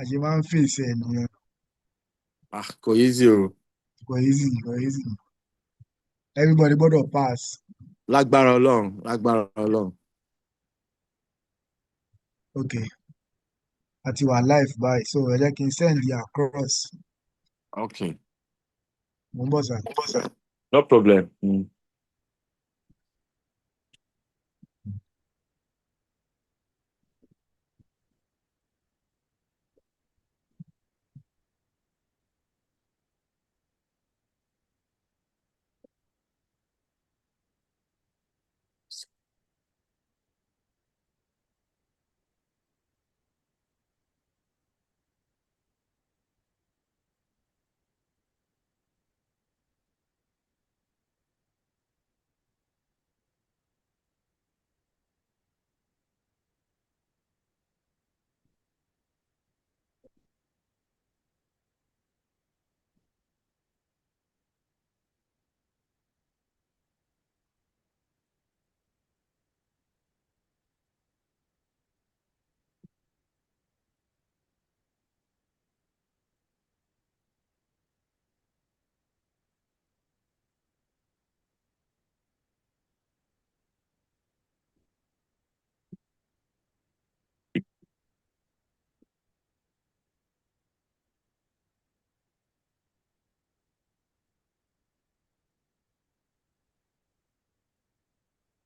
As a man face and Kò easy o. go easy, go easy. Everybody gbọ́dọ̀ pass. Lágbára Ọlọ́run. Okay. Àti wà life by so ẹ jẹ́ kí n send you across. Okay. Mo ń bọ̀ sà. No problem.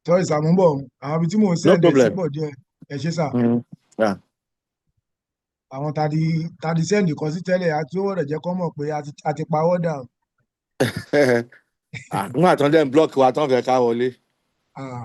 Sorry sà, mo ń bọ̀. Àwọn ibi tí mò ń No send ẹ̀ sí problem. pọ̀ díẹ̀. Ẹ ṣé sà. Yeah. Àwọn tadi send kan sí tẹ́lẹ̀ àti owó rẹ̀ jẹ́ kọ́ mọ̀ pé a ti pawọ́ dà. Nígbà tán dẹ̀ ń block wa tán fẹ́ ká wọlé. Ah.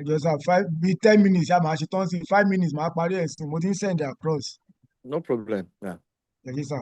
Ẹ jọ̀ọ́ sà, 10 minutes a máa ṣe tán sí 5 minutes máa parí ẹ̀ sí mo ti ń send across. No problem. Yeah. Ẹ ṣé sà.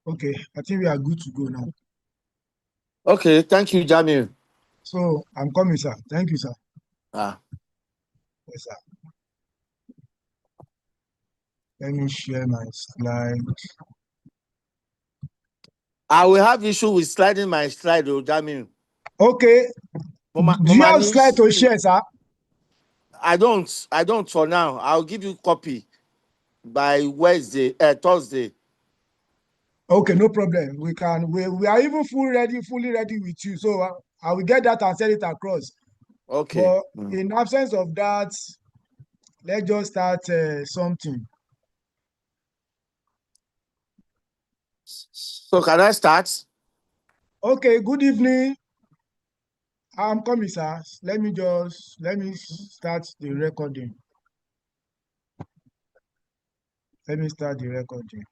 Okay, I think we are good to go now. Okay, thank you, Jamil. So I'm coming, sir. Thank you, sir. Yes, sir. Let me share my slide. I will have issue with sliding my slide, Jamil. Okay. Do you have slide to share, sir? I don't for now. I'll give you copy by Thursday. Okay, no problem. We are even fully ready with you. So I will get that and send it across. Okay. But in absence of that, let's just start something. So can I start? Okay, good evening. I'm coming, sir. Let me start the recording. Let me start the recording.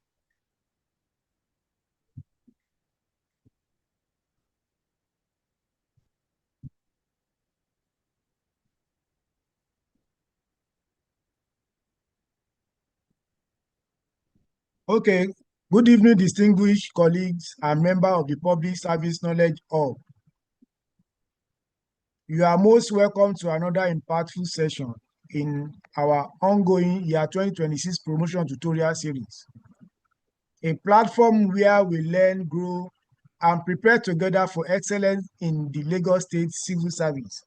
Okay, good evening, distinguished colleagues and members of the Public Service Knowledge Hub. You are most welcome to another impactful session in our ongoing year 2026 promotion tutorial series, a platform where we learn, grow, and prepare together for excellence in the Lagos State civil service.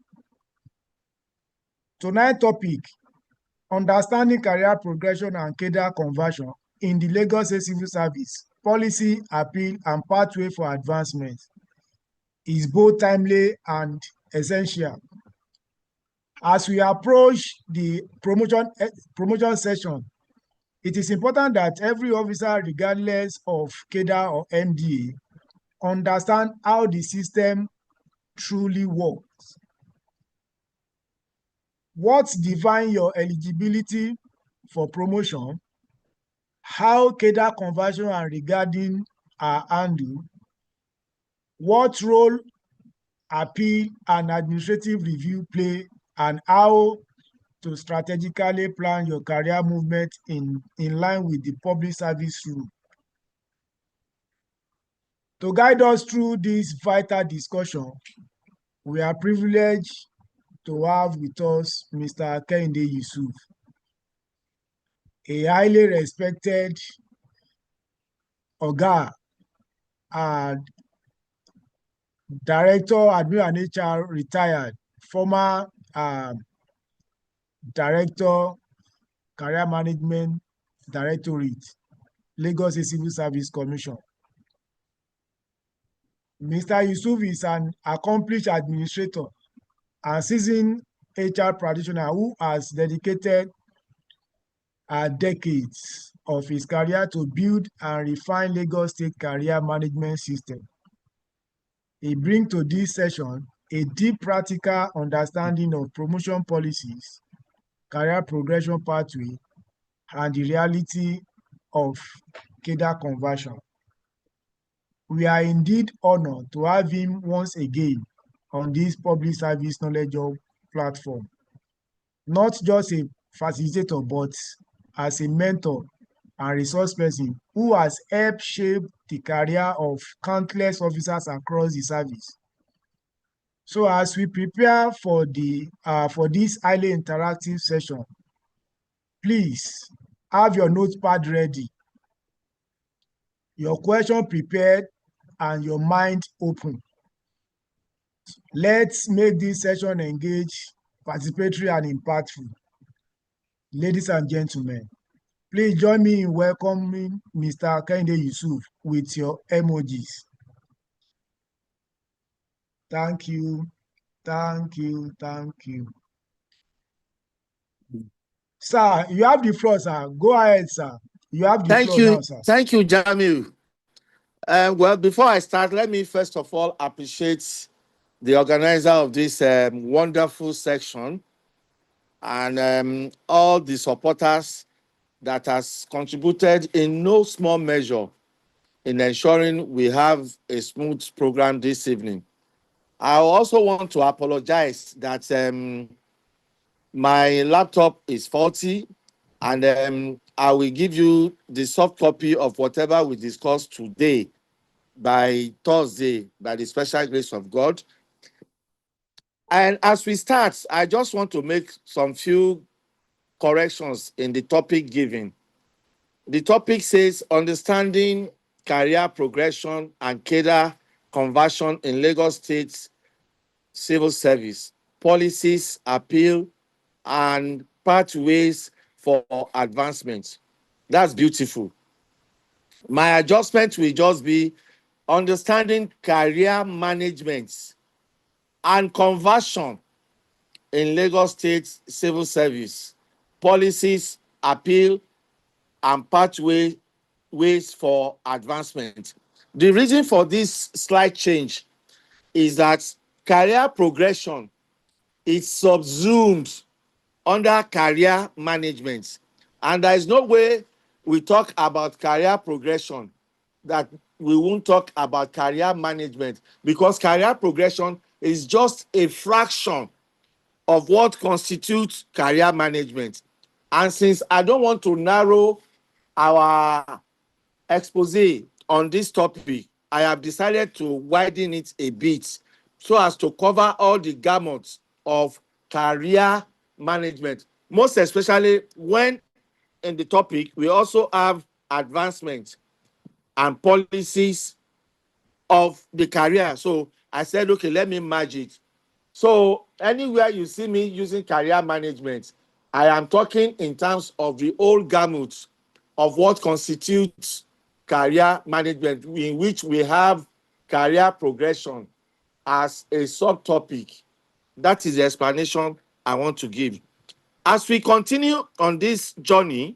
Tonight's topic, understanding career progression and cadre conversion in the Lagos State civil service, policy, appeal, and pathway for advancement, is both timely and essential. As we approach the promotion session, it is important that every officer, regardless of cadre or MDA, understand how the system truly works. What defines your eligibility for promotion, how cadre conversion and regarding are handled, what role appeal and administrative review play, and how to strategically plan your career movement in line with the public service rule. To guide us through this vital discussion, we are privileged to have with us Mr. Kehinde Yusuf, a highly respected Oga and Director, Admin and HR retired, former Director, Career Management Directorate, Lagos State Civil Service Commission. Mr. Yusuf is an accomplished administrator and seasoned HR practitioner who has dedicated decades of his career to build and refine Lagos State career management system. He brings to this session a deep practical understanding of promotion policies, career progression pathway, and the reality of cadre conversion. We are indeed honored to have him once again on this public service knowledge hub platform, not just a facilitator, but as a mentor and resource person who has helped shape the career of countless officers across the service. So as we prepare for this highly interactive session, please have your notepad ready, your question prepared, and your mind open. Let's make this session engaged, participatory, and impactful. Ladies and gentlemen, please join me in welcoming Mr. Kehinde Yusuf with your emojis. Thank you, thank you, thank you. Sir, you have the floor, sir. Go ahead, sir. You have the floor now, sir. Thank you, Jamil. Well, before I start, let me first of all appreciate the organizer of this wonderful section and all the supporters that has contributed in no small measure in ensuring we have a smooth program this evening. I also want to apologize that my laptop is faulty, and I will give you the soft copy of whatever we discussed today by Thursday, by the special grace of God. And as we start, I just want to make some few corrections in the topic given. The topic says understanding career progression and cadre conversion in Lagos State civil service, policies, appeal, and pathways for advancement. That's beautiful. My adjustment will just be understanding career management and conversion in Lagos State civil service, policies, appeal, and pathways for advancement. The reason for this slight change is that career progression is subsumed under career management. And there is no way we talk about career progression that we won't talk about career management, because career progression is just a fraction of what constitutes career management. And since I don't want to narrow our expose on this topic, I have decided to widen it a bit so as to cover all the gamut of career management, most especially when in the topic we also have advancement and policies of the career. So I said, okay, let me merge it. So anywhere you see me using career management, I am talking in terms of the whole gamut of what constitutes career management, in which we have career progression as a subtopic. That is the explanation I want to give. As we continue on this journey,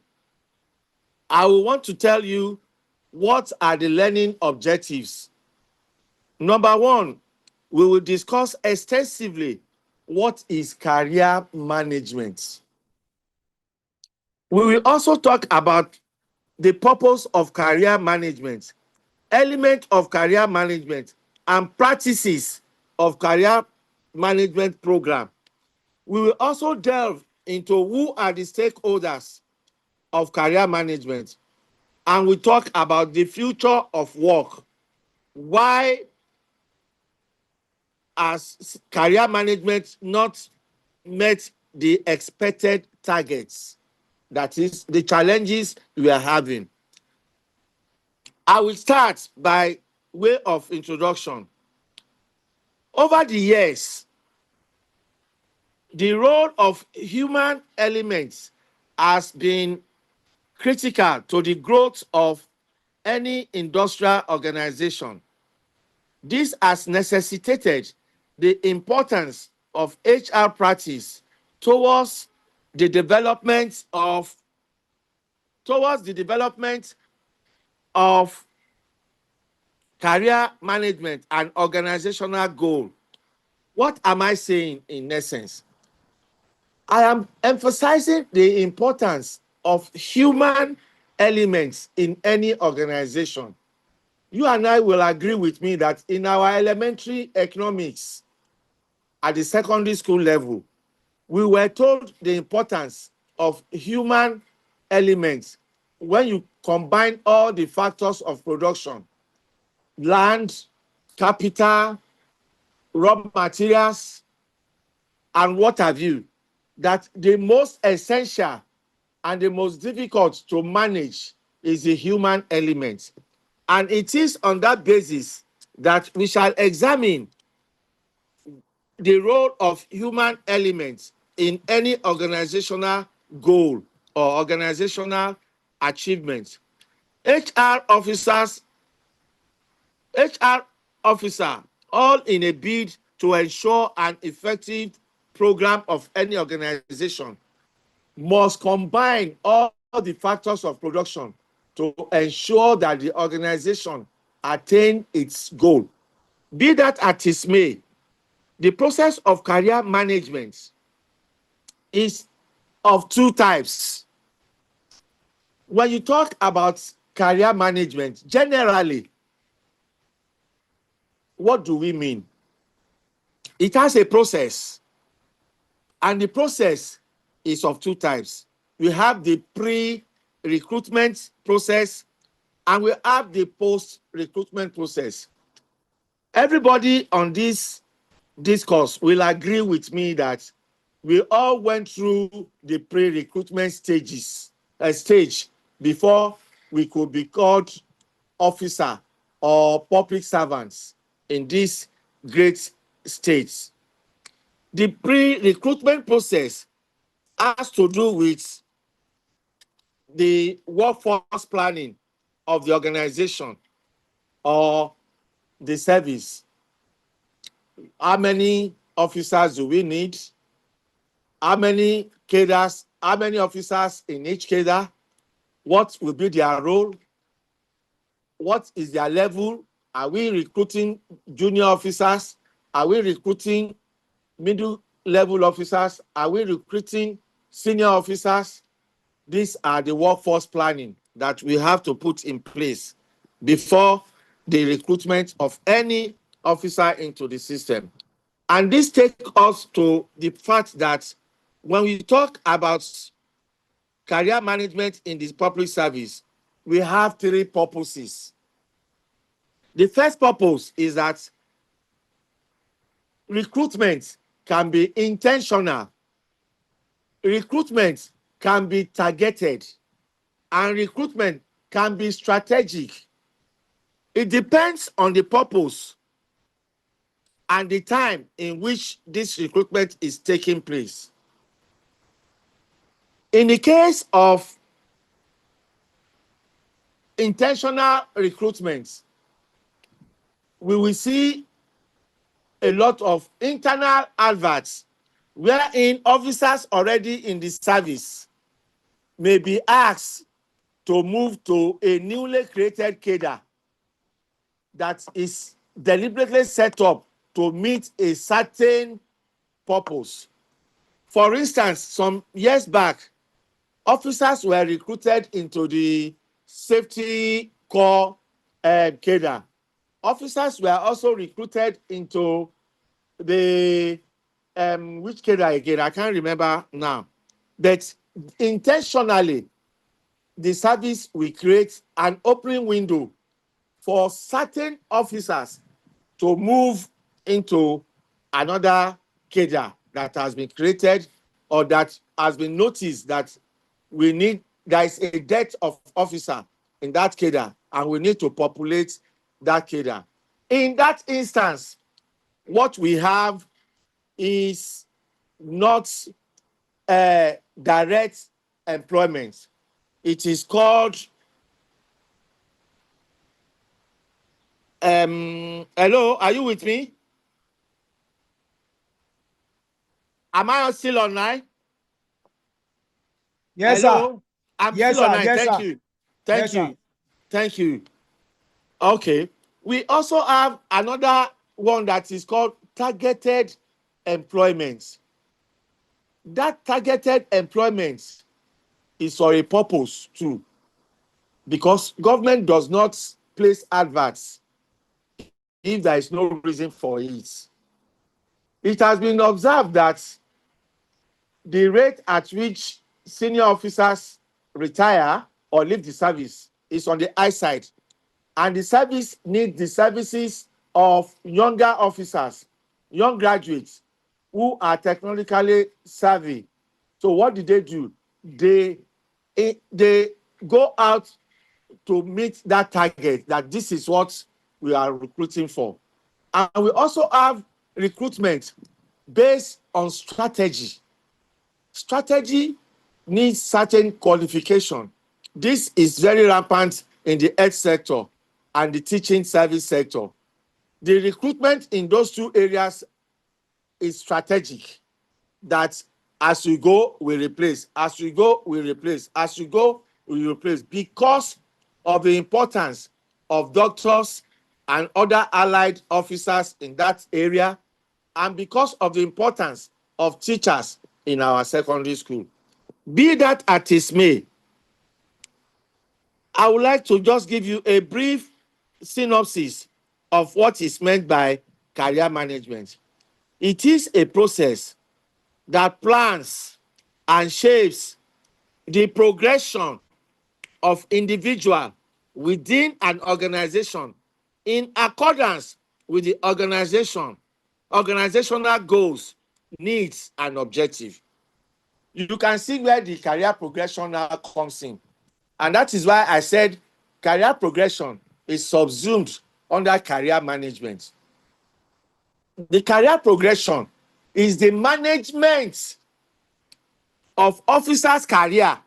I will want to tell you what are the learning objectives. Number one, we will discuss extensively what is career management. We will also talk about the purpose of career management, element of career management, and practices of career management program. We will also delve into who are the stakeholders of career management, and we talk about the future of work. Why has career management not met the expected targets? That is the challenges we are having. I will start by way of introduction. Over the years, the role of human elements has been critical to the growth of any industrial organization. This has necessitated the importance of HR practice towards the development of career management and organizational goal. What am I saying in essence? I am emphasizing the importance of human elements in any organization. You and I will agree with me that in our elementary economics at the secondary school level, we were told the importance of human elements when you combine all the factors of production: land, capital, raw materials, and what have you, that the most essential and the most difficult to manage is the human element. And it is on that basis that we shall examine the role of human elements in any organizational goal or organizational achievement. HR officers, HR officer, all in a bid to ensure an effective program of any organization, must combine all the factors of production to ensure that the organization attain its goal. Be that as it may, the process of career management is of two types. When you talk about career management, generally, what do we mean? It has a process, and the process is of two types. We have the pre-recruitment process, and we have the post-recruitment process. Everybody on this discourse will agree with me that we all went through the pre-recruitment stage before we could be called officer or public servants in this great state. The pre-recruitment process has to do with the workforce planning of the organization or the service. How many officers do we need? How many cadres? How many officers in each cadre? What will be their role? What is their level? Are we recruiting junior officers? Are we recruiting middle level officers? Are we recruiting senior officers? These are the workforce planning that we have to put in place before the recruitment of any officer into the system. And this takes us to the fact that when we talk about career management in the public service, we have three purposes. The first purpose is that recruitment can be intentional, recruitment can be targeted, and recruitment can be strategic. It depends on the purpose and the time in which this recruitment is taking place. In the case of intentional recruitment, we will see a lot of internal adverts wherein officers already in the service may be asked to move to a newly created cadre that is deliberately set up to meet a certain purpose. For instance, some years back, officers were recruited into the safety corps cadre. Officers were also recruited into the which cadre again? I can't remember now. But intentionally, the service will create an opening window for certain officers to move into another cadre that has been created or that has been noticed that there is a dearth of officer in that cadre and we need to populate that cadre. In that instance, what we have is not direct employment. It is called hello, are you with me? Am I still online? Yes, Hello? sir. I'm Yes, still sir. online. Yes, Thank sir. you. Yes, Thank sir. you. Thank you. Okay. We also have another one that is called targeted employment. That targeted employment is for a purpose too, because government does not place adverts if there is no reason for it. It has been observed that the rate at which senior officers retire or leave the service is on the high side, and the service needs the services of younger officers, young graduates who are technologically savvy. So what do? They go out to meet that target, that this is what we are recruiting for. And we also have recruitment based on strategy. Strategy needs certain qualification. This is very rampant in the health sector and the teaching service sector. The recruitment in those two areas is strategic, that as we go, we replace. As we go, we replace. As we go, we replace, because of the importance of doctors and other allied officers in that area, and because of the importance of teachers in our secondary school. Be that as it may, I would like to just give you a brief synopsis of what is meant by career management. It is a process that plans and shapes the progression of individual within an organization in accordance with the organizational goals, needs, and objectives. You can see where the career progression now comes in. And that is why I said career progression is subsumed under career management. The career progression is the management of officers' career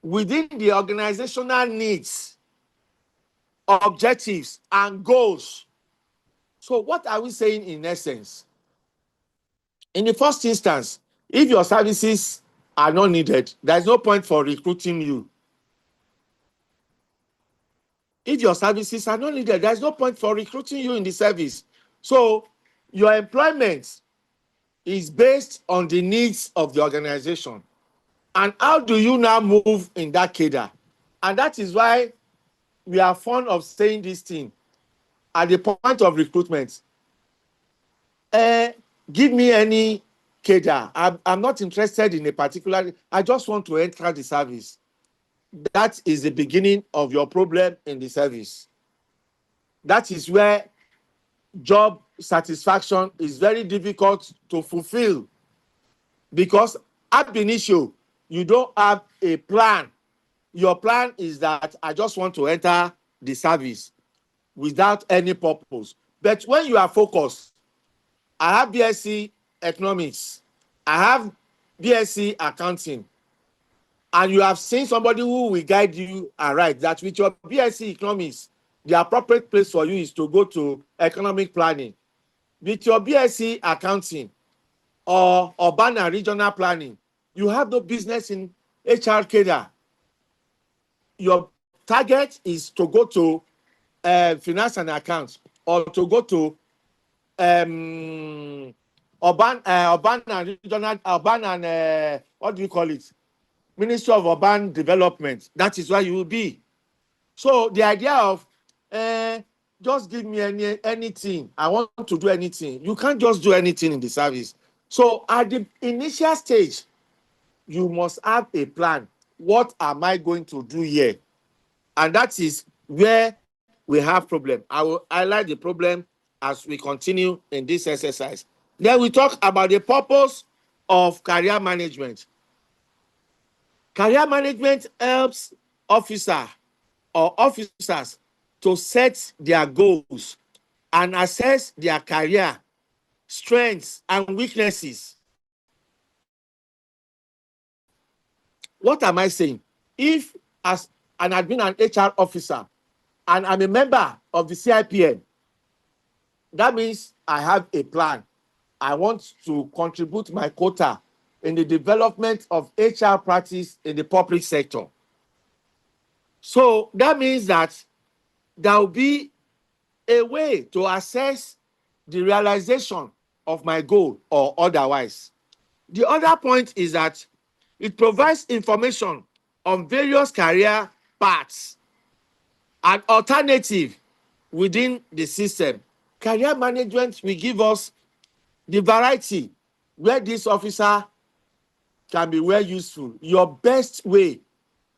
within the organizational needs, objectives, and goals. So what are we saying in essence? In the first instance, if your services are not needed, there's no point for recruiting you. If your services are not needed, there's no point for recruiting you in the service. So your employment is based on the needs of the organization. And how do you now move in that cadre? And that is why we are fond of saying this thing at the point of recruitment. Give me any cadre. I'm not interested in a particular, I just want to enter the service. That is the beginning of your problem in the service. That is where job satisfaction is very difficult to fulfill, because ab initio, you don't have a plan. Your plan is that I just want to enter the service without any purpose. But when you are focused, I have BSc economics, I have BSc accounting, and you have seen somebody who will guide you aright that with your BSc economics, the appropriate place for you is to go to economic planning. With your BSc accounting or urban and regional planning, you have no business in HR cadre. Your target is to go to finance and accounts, or to go to urban and regional, urban and what do you call it? Ministry of Urban Development. That is where you will be. So the idea of just give me anything, I want to do anything. You can't just do anything in the service. So at the initial stage, you must have a plan. What am I going to do here? And that is where we have problem. I will highlight the problem as we continue in this exercise. Then we talk about the purpose of career management. Career management helps officers to set their goals and assess their career strengths and weaknesses. What am I saying? If as and I've been an HR officer and I'm a member of the CIPN, that means I have a plan. I want to contribute my quota in the development of HR practice in the public sector. So that means that there will be a way to assess the realization of my goal or otherwise. The other point is that it provides information on various career paths and alternative within the system. Career management will give us the variety where this officer can be well useful, your best way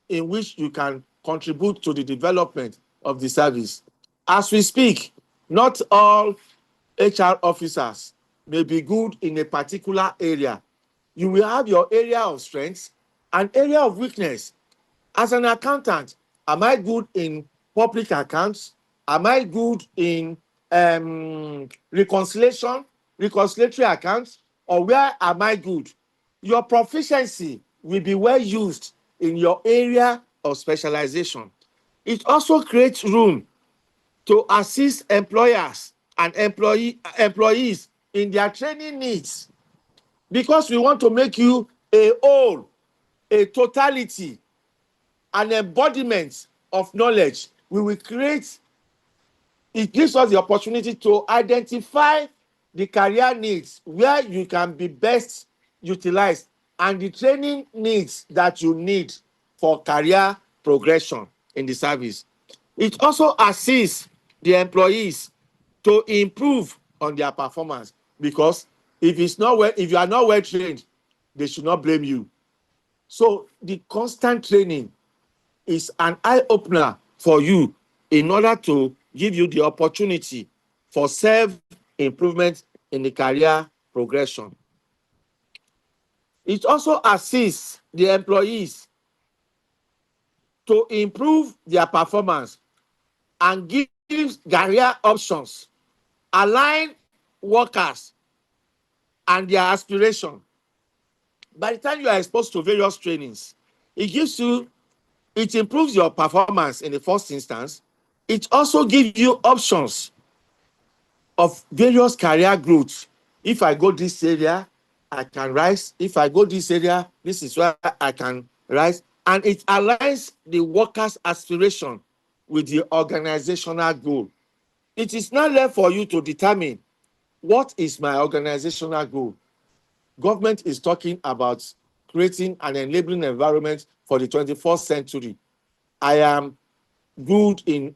in which you can contribute to the development of the service. As we speak, not all HR officers may be good in a particular area. You will have your area of strength and area of weakness. As an accountant, am I good in public accounts? Am I good in reconciliatory accounts? Or where am I good? Your proficiency will be well used in your area of specialization. It also creates room to assist employers and employees in their training needs, because we want to make you a whole, a totality, an embodiment of knowledge. We will create, it gives us the opportunity to identify the career needs where you can be best utilized and the training needs that you need for career progression in the service. It also assists the employees to improve on their performance, because if you are not well trained, they should not blame you. So the constant training is an eye-opener for you in order to give you the opportunity for self-improvement in the career progression. It also assists the employees to improve their performance and gives career options, align workers and their aspiration. by the time you are exposed to various trainings, it improves your performance in the first instance. It also gives you options of various career growth. If I go this area, I can rise. If I go this area, this is where I can rise. And it aligns the worker's aspiration with the organizational goal. It is not left for you to determine what is my organizational goal. Government is talking about creating an enabling environment for the 21st century. I am good in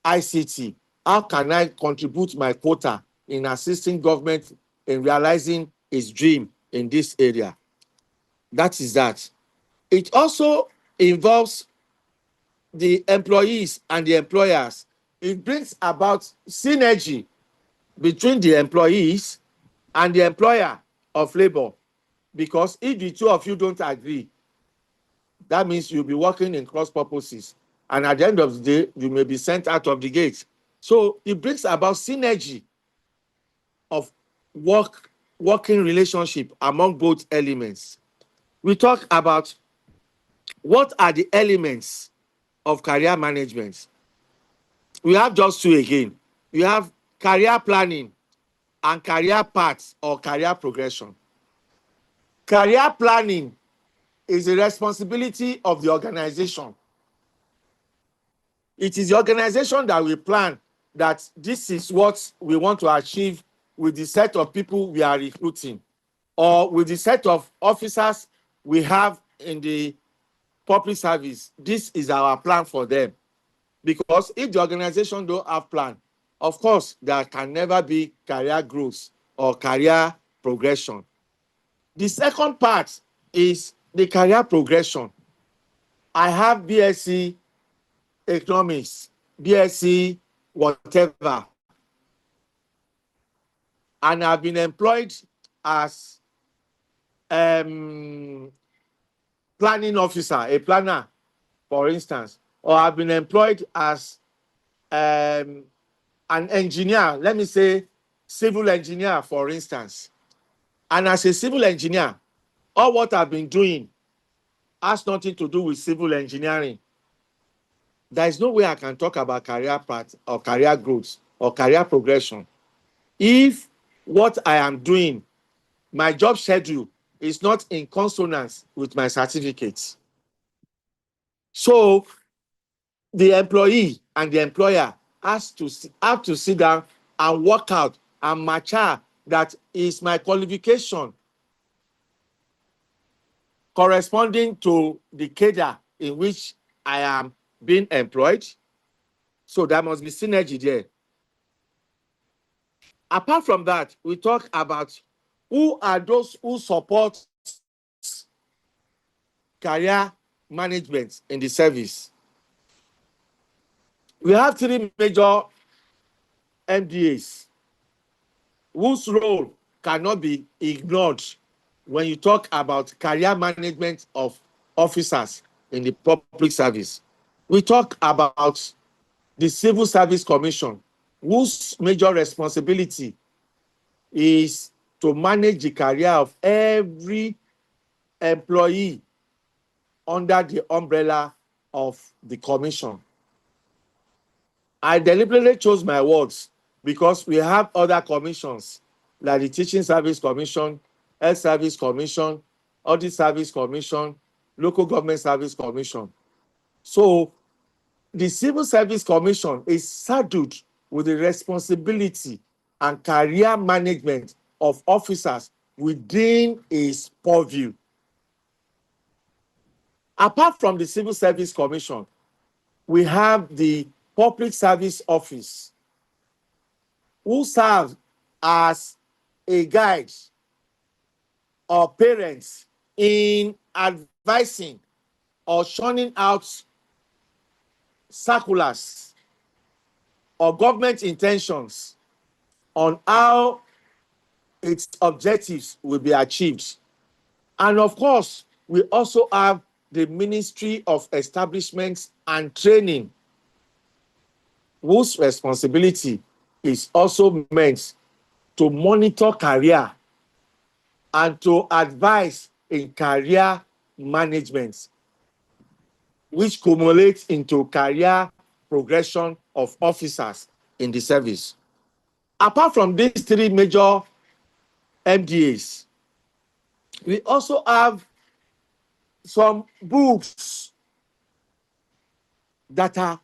ICT. How can I contribute my quota in assisting government in realizing its dream in this area? That is that. It also involves the employees and the employers. It brings about synergy between the employees and the employer of labor, because if the two of you don't agree, that means you'll be working in cross purposes, and at the end of the day, you may be sent out of the gate. So it brings about synergy of working relationship among both elements. We talk about what are the elements of career management. We have just two again. We have career planning and career paths or career progression. Career planning is the responsibility of the organization. It is the organization that will plan that this is what we want to achieve with the set of people we are recruiting, or with the set of officers we have in the public service. This is our plan for them. Because if the organization don't have plan, of course, there can never be career growth or career progression. The second part is the career progression. I have BSc economics, BSc whatever, and I've been employed as planning officer, a planner, for instance, or I've been employed as an engineer, let me say civil engineer, for instance. And as a civil engineer, all what I've been doing has nothing to do with civil engineering. There is no way I can talk about career path or career growth or career progression if what I am doing, my job schedule, is not in consonance with my certificates. So the employee and the employer have to sit down and work out and match out that is my qualification corresponding to the cadre in which I am being employed. So there must be synergy there. Apart from that, we talk about who are those who support career management in the service. We have three major MDAs whose role cannot be ignored when you talk about career management of officers in the public service. We talk about the Civil Service Commission, whose major responsibility is to manage the career of every employee under the umbrella of the commission. I deliberately chose my words because we have other commissions like the Teaching Service Commission, Health Service Commission, Audit Service Commission, Local Government Service Commission. So the Civil Service Commission is saddled with the responsibility and career management of officers within its purview. Apart from the Civil Service Commission, we have the Public Service Office, who serves as a guide or parents in advising or churning out circulars or government intentions on how its objectives will be achieved. And of course, we also have the Ministry of Establishments and Training, whose responsibility is also meant to monitor career and to advise in career management, which cumulates into career progression of officers in the service. Apart from these three major MDAs, we also have some books that are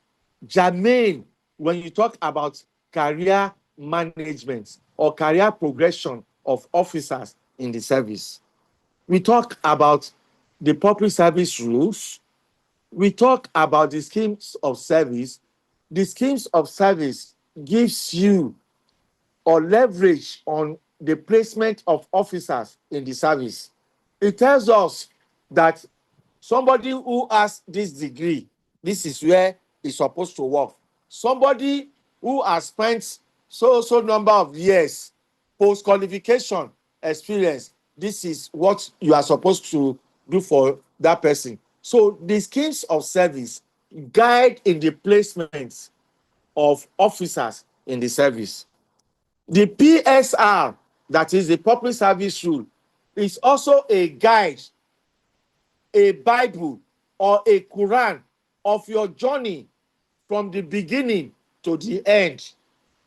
germane when you talk about career management or career progression of officers in the service. We talk about the public service rules. We talk about the schemes of service. The schemes of service gives you or leverage on the placement of officers in the service. It tells us that somebody who has this degree, this is where he's supposed to work. Somebody who has spent so number of years post qualification experience, this is what you are supposed to do for that person. So the schemes of service guide in the placement of officers in the service. The PSR, that is the public service rule, is also a guide, a Bible, or a Quran of your journey from the beginning to the end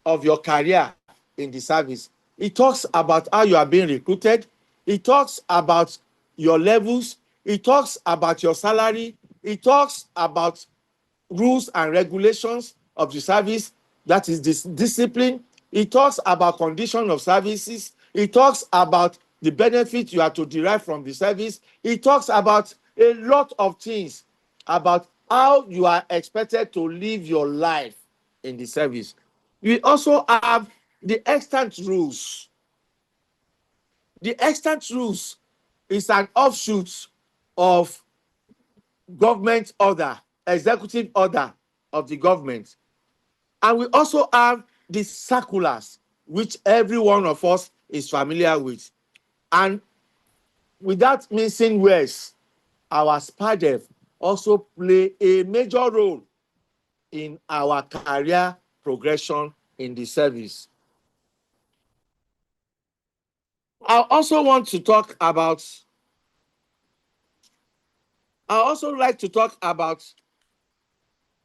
of your career in the service. It talks about how you are being recruited. It talks about your levels. It talks about your salary. It talks about rules and regulations of the service, that is this discipline. It talks about condition of services. It talks about the benefit you are to derive from the service. It talks about a lot of things about how you are expected to live your life in the service. We also have the extant rules. The extant rules is an offshoot of government order, executive order of the government. And we also have the circulars, which every one of us is familiar with. And without missing words, our SPADEF also play a major role in our career progression in the service. I also like to talk about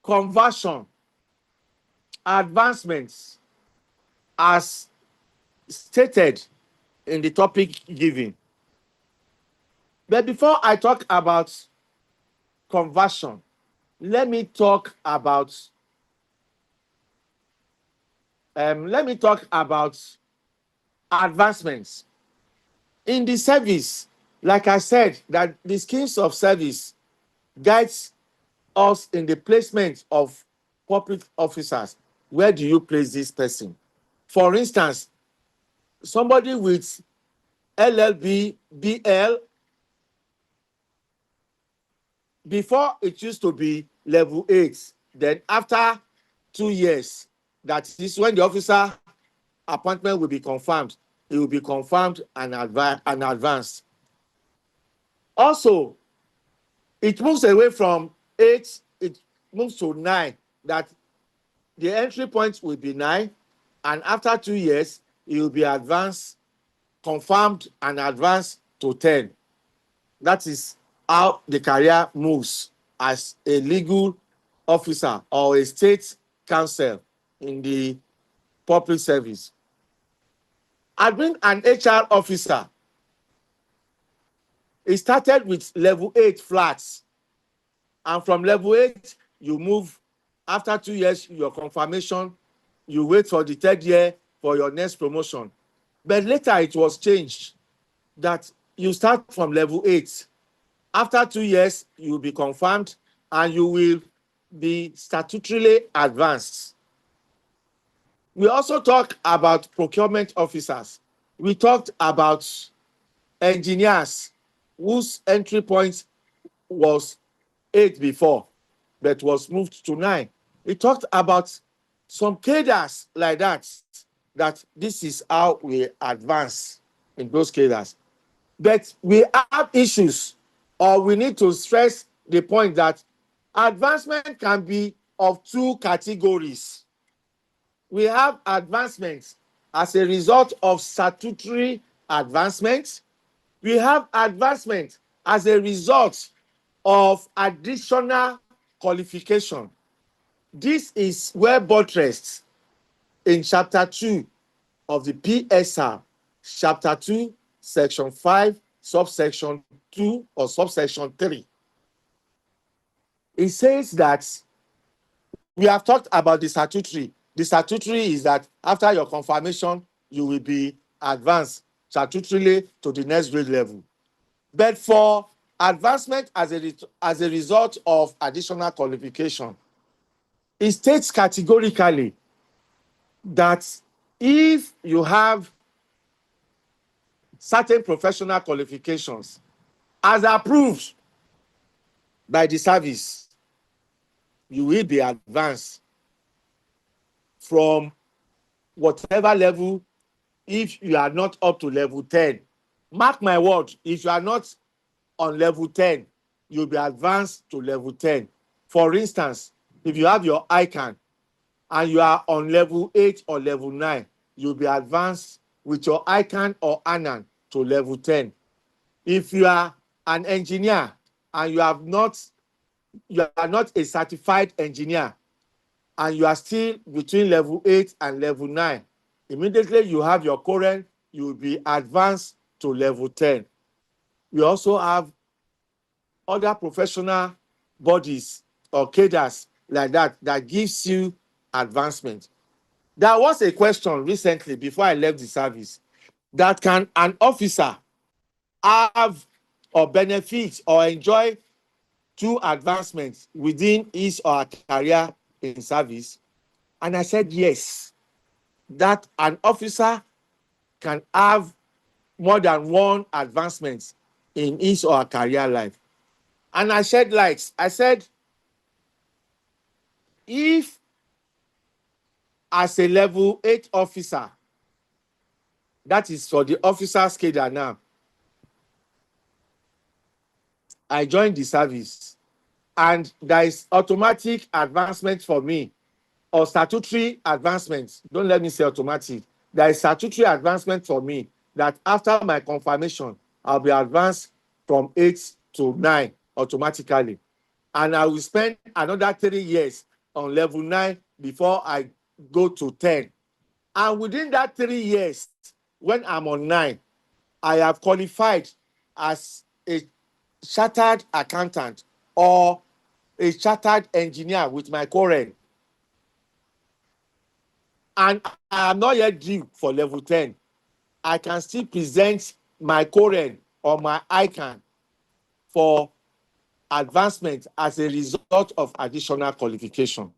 conversion, advancements, as stated in the topic given. But before I talk about conversion, let me talk about advancements in the service. Like I said, that the schemes of service guides us in the placement of public officers. Where do you place this person? For instance, somebody with LLB, BL, before it used to be level 8. Then after 2 years, that is when the officer appointment will be confirmed. It will be confirmed and advanced. Also, it moves away from 8, it moves to 9, that the entry point will be 9, and after 2 years, it will be advanced, confirmed, and advanced to 10. That is how the career moves as a legal officer or a state counsel in the public service. Admin and HR officer, it started with level 8 flats, and from level 8 you move. After 2 years, your confirmation, you wait for the 3rd year for your next promotion. But later it was changed that you start from level 8. After 2 years, you will be confirmed and you will be statutorily advanced. We also talk about procurement officers. We talked about engineers whose entry point was 8 before, but was moved to 9. We talked about some cadres like that, that this is how we advance in those cadres. But we have issues, or we need to stress the point that advancement can be of 2 categories. We have advancements as a result of statutory advancements. We have advancement as a result of additional qualification. This is well buttressed in chapter 2 of the PSR, chapter 2, section 5, subsection 2 or subsection 3. It says that we have talked about the statutory. The statutory is that after your confirmation, you will be advanced statutorily to the next grade level. But for advancement as a result of additional qualification, it states categorically that if you have certain professional qualifications as approved by the service, you will be advanced from whatever level. If you are not up to level 10, mark my word, if you are not on level 10, you'll be advanced to level 10. For instance, if you have your ICANN and you are on level 8 or level 9, you'll be advanced with your ICANN or ANAN to level 10. If you are an engineer and you are not a certified engineer and you are still between level 8 and level 9, immediately you have your current, you will be advanced to level 10. We also have other professional bodies or cadres like that gives you advancement. There was a question recently before I left the service that can an officer have or benefit or enjoy two advancements within his or her career in service? And I said yes, that an officer can have more than one advancement in his or her career life. And I shed light. I said, if as a level 8 officer, that is for the officer's cadre now, I joined the service and there is automatic advancement for me or statutory advancement. Don't let me say automatic. There is statutory advancement for me that after my confirmation, I'll be advanced from 8 to 9 automatically. And I will spend another 3 years on level 9 before I go to 10. And within that 3 years, when I'm on 9, I have qualified as a chartered accountant or a chartered engineer with my current. And I am not yet due for level 10. I can still present my current or my ICANN for advancement as a result of additional qualification.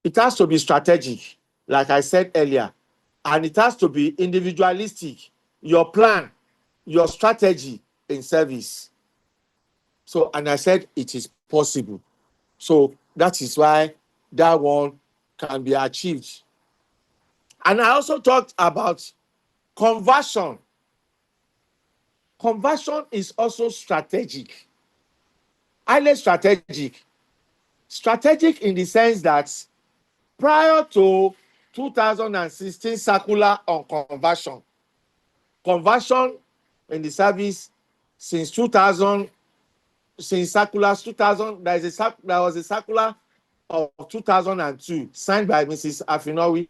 It has to be strategic, like I said earlier, and it has to be individualistic, your plan, your strategy in service. So, and I said it is possible. So that is why that one can be achieved. And I also talked about conversion. Conversion is also strategic, highly strategic. Strategic in the sense that prior to 2016 circular on conversion in the service since 2000, since circulars 2000, there was a circular of 2002 signed by Mrs. Afinowi.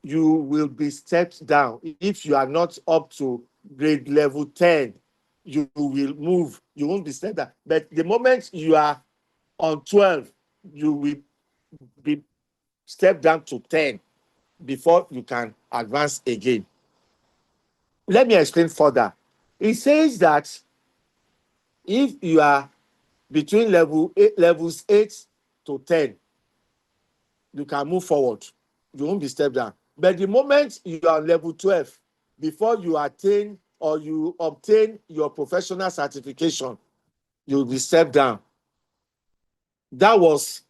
You will be stepped down if you are not up to grade level 10. You will move, you won't be stepped down. But the moment you are on 12, you will be stepped down to 10 before you can advance again. Let me explain further. It says that if you are between levels 8 to 10, you can move forward. You won't be stepped down. But the moment you are on level 12, before you attain or you obtain your professional certification, you'll be stepped down. That was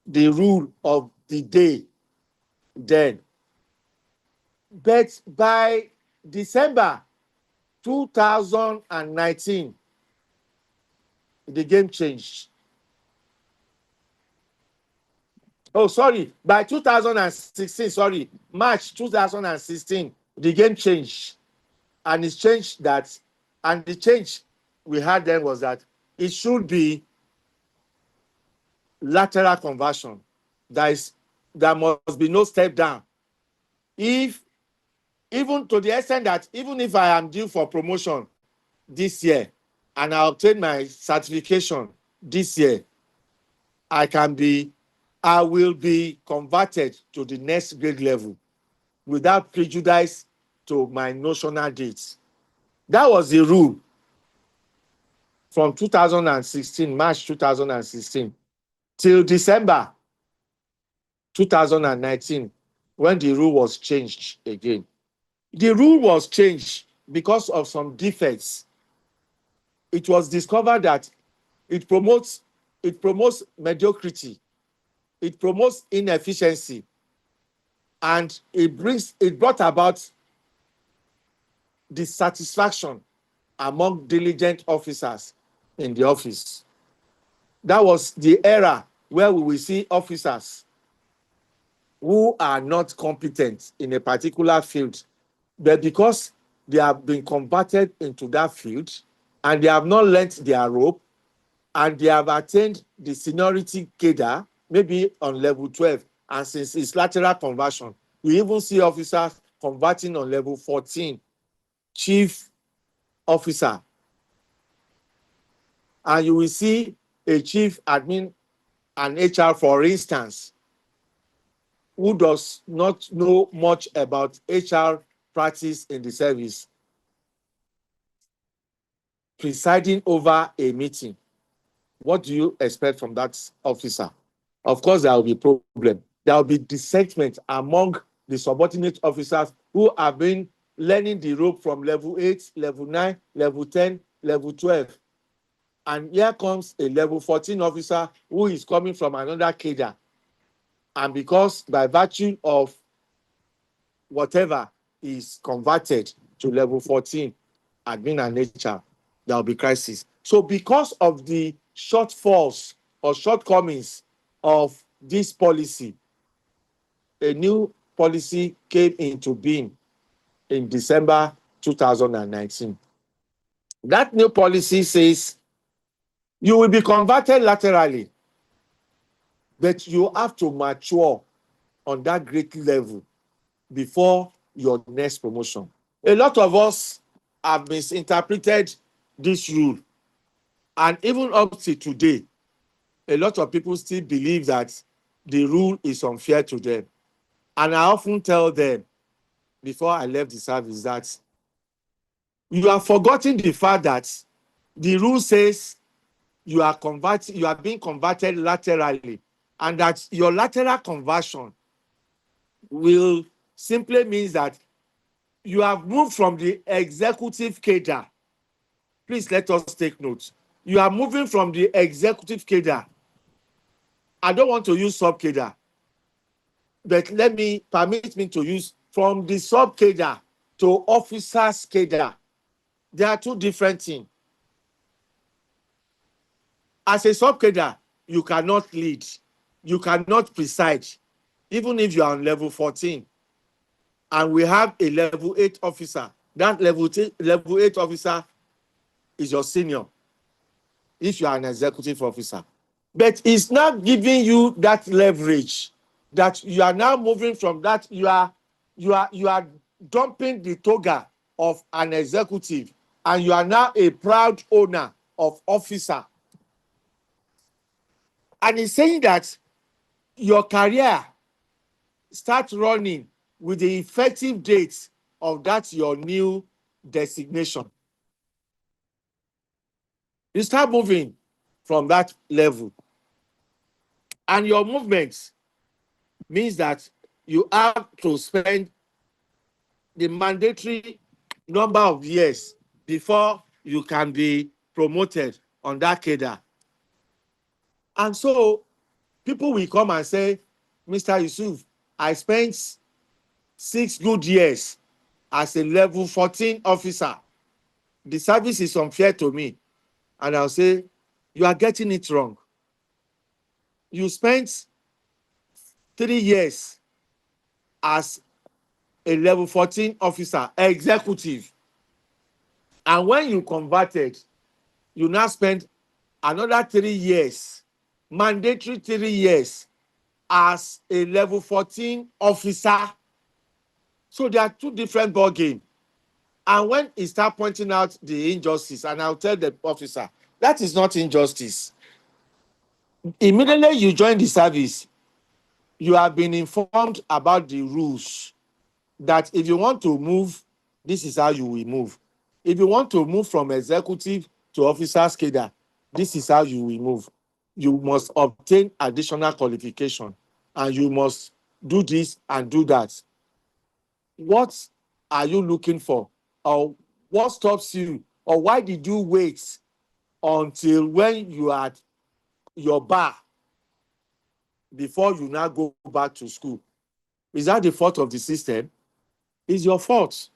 the rule of the day then. But by December 2019, the game changed. Oh, sorry, by 2016, March 2016, the game changed. And it's changed that And the change we had then was that it should be lateral conversion. There must be no step down. If even to the extent that even if I am due for promotion this year and I obtain my certification this year, I will be converted to the next grade level without prejudice to my notional dates. That was the rule from 2016, March 2016, till December 2019, when the rule was changed again. The rule was changed because of some defects. It was discovered that it promotes mediocrity, it promotes inefficiency, and it brought about dissatisfaction among diligent officers in the office. That was the era where we will see officers who are not competent in a particular field, but because they have been converted into that field and they have not learnt their rope and they have attained the seniority cadre, maybe on level 12, and since it's lateral conversion, we even see officers converting on level 14, chief officer. And you will see a chief admin and HR, for instance, who does not know much about HR practice in the service, presiding over a meeting. What do you expect from that officer? Of course, there will be problem. There will be dissentment among the subordinate officers who have been learning the rope from level 8, level 9, level 10, level 12. And here comes a level 14 officer who is coming from another cadre. And because by virtue of whatever is converted to level 14, admin and HR, there will be crisis. So because of the shortfalls or shortcomings of this policy, a new policy came into being in December 2019. That new policy says you will be converted laterally, but you have to mature on that grade level before your next promotion. A lot of us have misinterpreted this rule, and even up to today, a lot of people still believe that the rule is unfair to them. And I often tell them before I left the service that you are forgetting the fact that the rule says you are being converted laterally, and that your lateral conversion will simply means that you have moved from the executive cadre. Please let us take note. You are moving from the executive cadre. I don't want to use sub cadre, but permit me to use from the sub cadre to officers cadre. There are two different things. As a sub cadre, you cannot lead, you cannot preside, even if you are on level 14. And we have a level 8 officer. That level 8 officer is your senior if you are an executive officer. But it's not giving you that leverage that you are now moving from that. You are dumping the toga of an executive, and you are now a proud owner of officer. And he's saying that your career starts running with the effective date of that your new designation. You start moving from that level. And your movement means that you have to spend the mandatory number of years before you can be promoted on that cadre. And so people will come and say, Mr. Yusuf, I spent 6 good years as a level 14 officer. The service is unfair to me. And I'll say, you are getting it wrong. You spent 3 years as a level 14 officer, executive. And when you converted, you now spend another 3 years, mandatory 3 years, as a level 14 officer. So there are two different ball games. And when he start pointing out the injustice, and I'll tell the officer, that is not injustice. Immediately you join the service, you have been informed about the rules, that if you want to move, this is how you will move. If you want to move from executive to officer's cadre, this is how you will move. You must obtain additional qualification, and you must do this and do that. What are you looking for? Or what stops you? Or why did you wait until when you are at your bar before you now go back to school? Is that the fault of the system? It's your fault.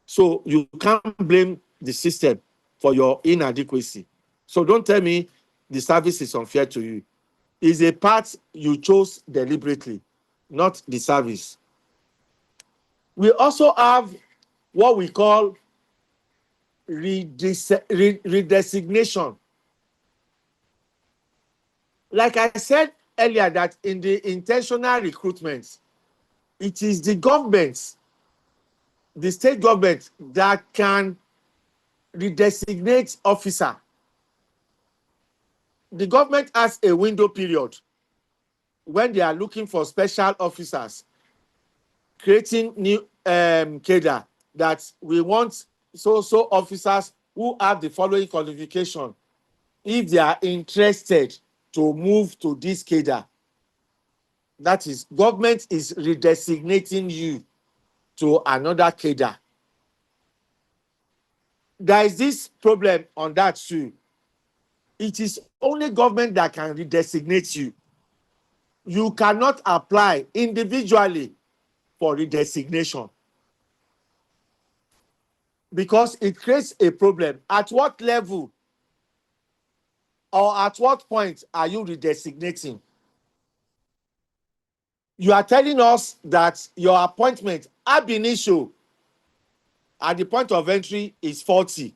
So you can't blame the system for your inadequacy. So don't tell me the service is unfair to you. It's a part you chose deliberately, not the service. We also have what we call redesignation. Like I said earlier, that in the intentional recruitment, it is the government, the state government, that can redesignate officer. The government has a window period when they are looking for special officers, creating new cadre, that we want so officers who have the following qualification. If they are interested to move to this cadre, that is, government is redesignating you to another cadre. There is this problem on that too. It is only government that can redesignate you. You cannot apply individually for redesignation, because it creates a problem. At what level or at what point are you redesignating? You are telling us that your appointment ab initio at the point of entry is 40.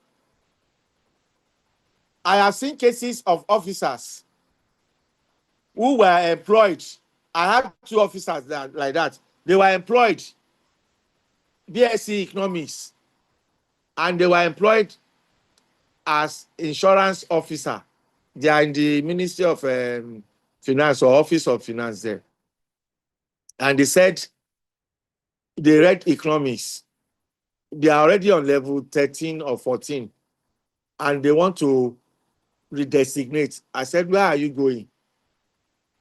I have seen cases of officers who were employed. I had 2 officers that, like that. They were employed BSc Economics, and they were employed as insurance officer. They are in the Ministry of Finance, or Office of Finance there. And they said they read economics. They are already on level 13 or 14, and they want to redesignate. I said, where are you going?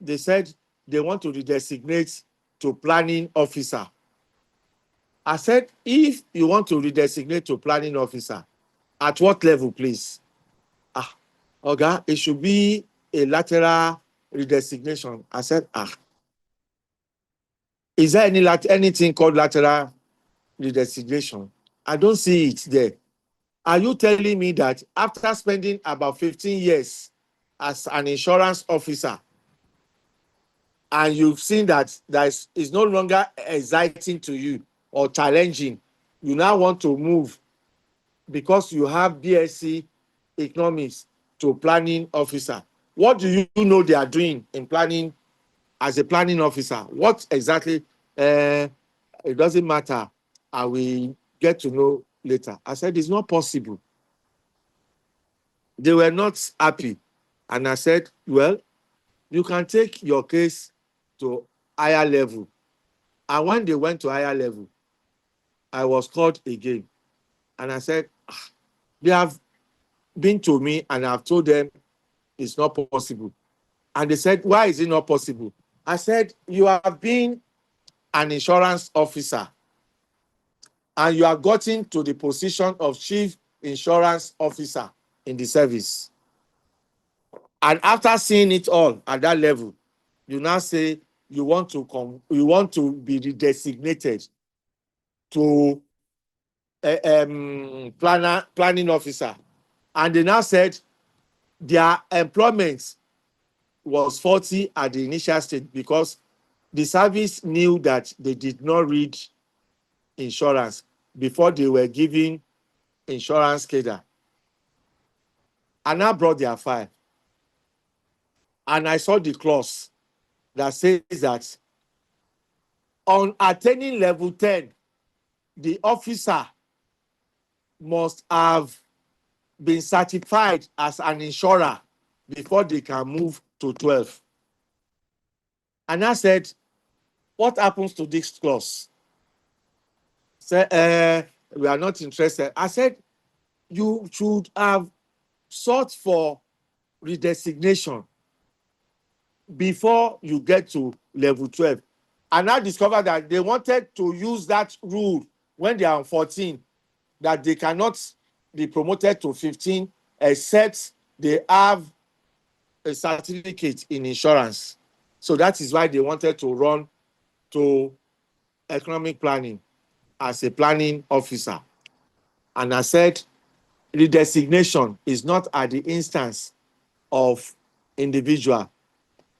They said they want to redesignate to planning officer. I said, if you want to redesignate to planning officer, at what level, please? Okay, it should be a lateral redesignation. I said, is there anything called lateral redesignation? I don't see it there. Are you telling me that after spending about 15 years as an insurance officer, and you've seen that is no longer exciting to you or challenging, you now want to move because you have BSc Economics to planning officer? What do you know they are doing in planning as a planning officer? What exactly? It doesn't matter. I will get to know later. I said, it's not possible. They were not happy. And I said, well, you can take your case to higher level. And when they went to higher level, I was called again. And I said, they have been to me and I've told them it's not possible. And they said, why is it not possible? I said, you have been an insurance officer and you have gotten to the position of chief insurance officer in the service. And after seeing it all at that level, you now say you want to be redesignated to planning officer. And they now said their employment was 40 at the initial stage, because the service knew that they did not read insurance before they were giving insurance cadre. And I brought their file. And I saw the clause that says that on attaining level 10, the officer must have been certified as an insurer before they can move to 12. And I said, what happens to this clause? Say, we are not interested. I said, you should have sought for redesignation before you get to level 12. And I discovered that they wanted to use that rule when they are on 14, that they cannot be promoted to 15 except they have a certificate in insurance. So that is why they wanted to run to economic planning as a planning officer. And I said, redesignation is not at the instance of individual,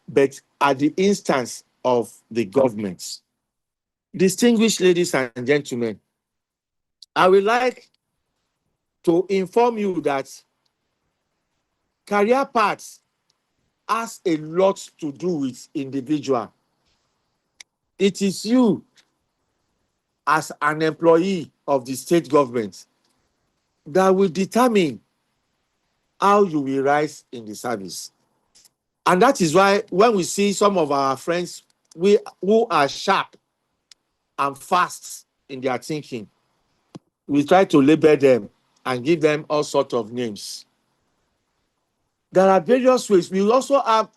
but at the instance of the government. Distinguished ladies and gentlemen, I would like to inform you that career paths has a lot to do with individual. It is you as an employee of the state government that will determine how you will rise in the service. And that is why when we see some of our friends who are sharp and fast in their thinking, we try to label them and give them all sorts of names. There are various ways. We also have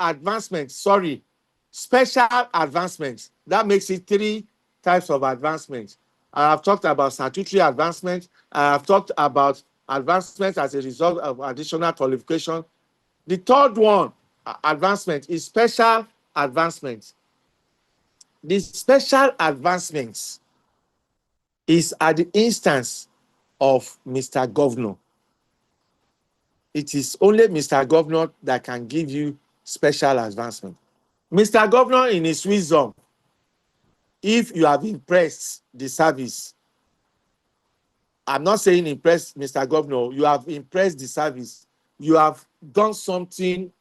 special advancements. That makes it 3 types of advancements. I have talked about statutory advancement. I have talked about advancement as a result of additional qualification. The third one, advancement, is special advancement. The special advancements is at the instance of Mr. Governor. It is only Mr. Governor that can give you special advancement. Mr. Governor, in his wisdom, if you have impressed the service, I'm not saying impress Mr. Governor, you have impressed the service, you have done something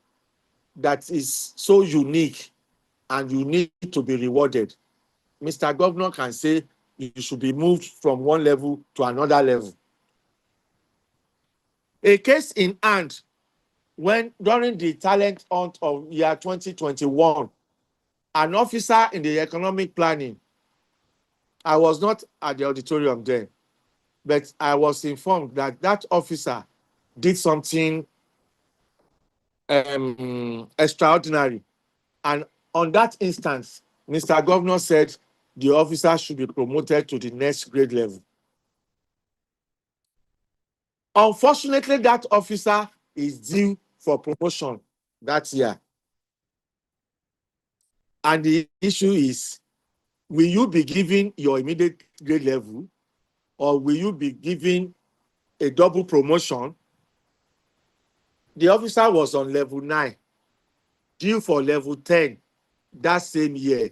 that is so unique and you need to be rewarded. Mr. Governor can say you should be moved from one level to another level. A case in hand, when during the talent hunt of year 2021, an officer in the economic planning, I was not at the auditorium then, but I was informed that that officer did something extraordinary. And on that instance, Mr. Governor said the officer should be promoted to the next grade level. Unfortunately, that officer is due for promotion that year. And the issue is, will you be given your immediate grade level, or will you be given a double promotion? The officer was on level 9, due for level 10 that same year.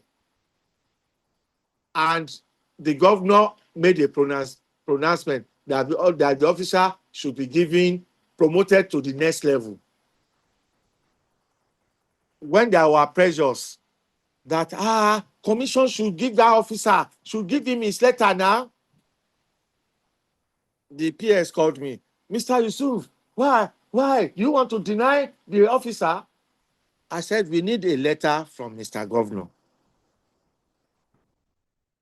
And the governor made a pronouncement that the officer should be given promoted to the next level. When there were pressures that commission should give that officer, should give him his letter now, the PS called me, Mr. Yusuf, why you want to deny the officer? I said, we need a letter from Mr. Governor.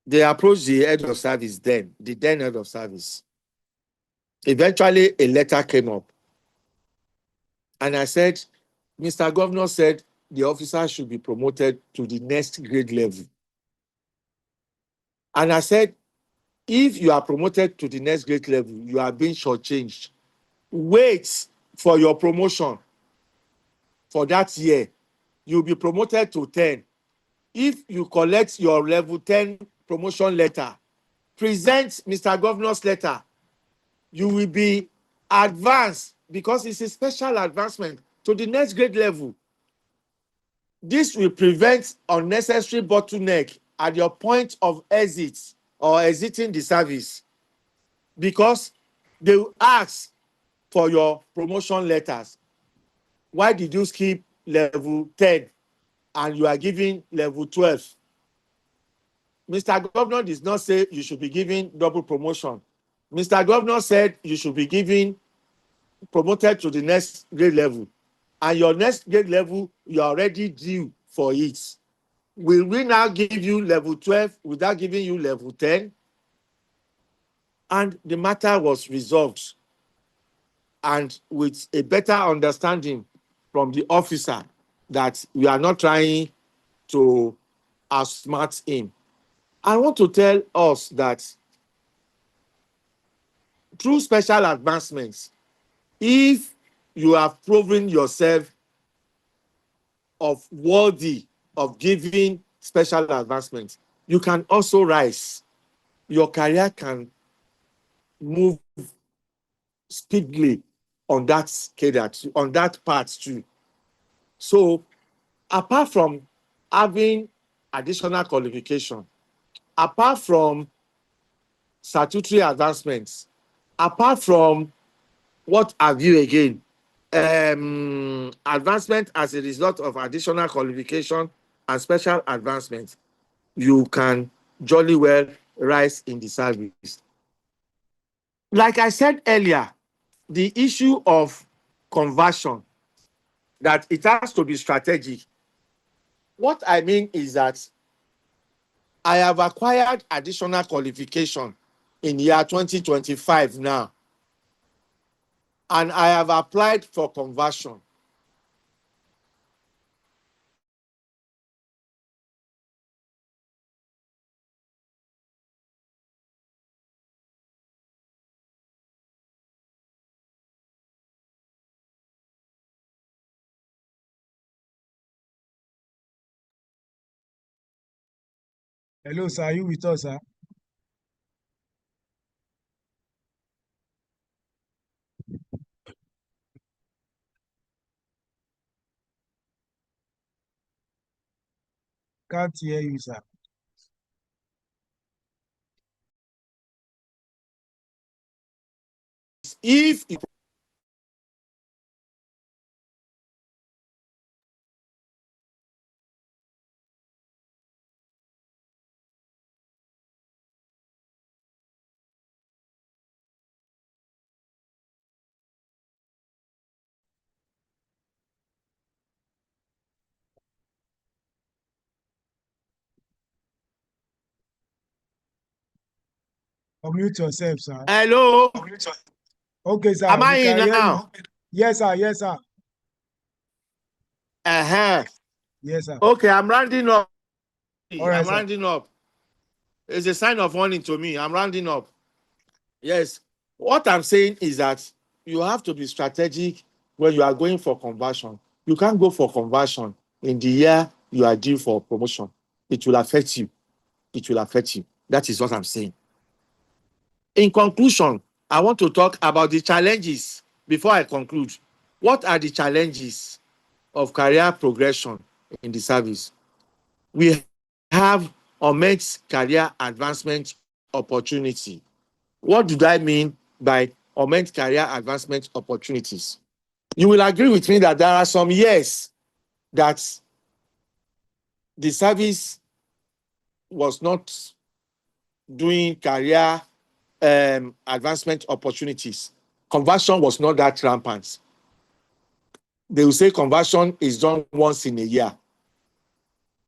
They approached the head of service the then head of service. Eventually, a letter came up. And I said, Mr. Governor said the officer should be promoted to the next grade level. And I said, if you are promoted to the next grade level, you are being shortchanged. Wait for your promotion for that year. You'll be promoted to 10. If you collect your level 10 promotion letter, present Mr. Governor's letter, you will be advanced because it's a special advancement to the next grade level. This will prevent unnecessary bottleneck at your point of exit or exiting the service, because They will ask for your promotion letters. Why did you skip level 10 and you are giving level 12? Mr. Governor did not say you should be giving double promotion. Mr. Governor said you should be giving promoted to the next grade level. And your next grade level, you are already due for it. Will we now give you level 12 without giving you level 10? And the matter was resolved. And with a better understanding from the officer that we are not trying to outsmart him. I want to tell us that through special advancements, if you have proven yourself of worthy of giving special advancements, you can also rise. Your career can move speedily on that cadre, on that path too. So apart from having additional qualification, apart from statutory advancements, apart from what have you again, advancement as a result of additional qualification and special advancement, you can jolly well rise in the service. Like I said earlier, the issue of conversion, that it has to be strategic. What I mean is that I have acquired additional qualification in year 2025 now, and I have applied for conversion. Hello, sir. Are you with us, sir? Can't hear you, sir. If Unmute yourself, sir. hello, Okay, sir. am I We in can hear you. now? Yes, sir. Yes, sir. Uh-huh. Yes, sir. Okay, I'm rounding up. All right, I'm sir. rounding up. It's a sign of warning to me. I'm rounding up. Yes. What I'm saying is that you have to be strategic when you are going for conversion. You can't go for conversion in the year you are due for promotion. It will affect you. It will affect you. That is what I'm saying. In conclusion, I want to talk about the challenges before I conclude. What are the challenges of career progression in the service? We have immense career advancement opportunity. What do I mean by immense career advancement opportunities? You will agree with me that there are some years that the service was not doing career advancement opportunities. Conversion was not that rampant. They will say conversion is done once in a year.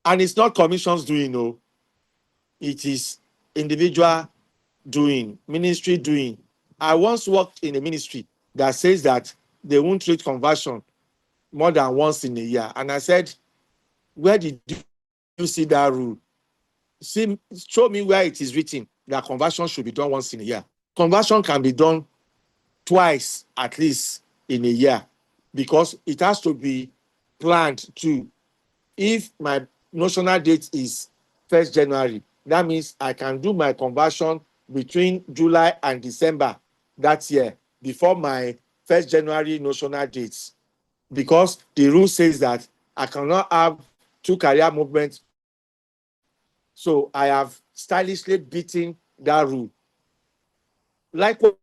And it's not commissions doing, no. It is individual doing, ministry doing. I once worked in a ministry that says that they won't treat conversion more than once in a year. And I said, where did you see that rule? Show me where it is written that conversion should be done once in a year. Conversion can be done twice at least in a year, because it has to be planned too. If my notional date is 1st January, that means I can do my conversion between July and December that year before my 1st January notional dates, because the rule says that I cannot have two career movements. So I have stylishly beaten that rule. Likewise,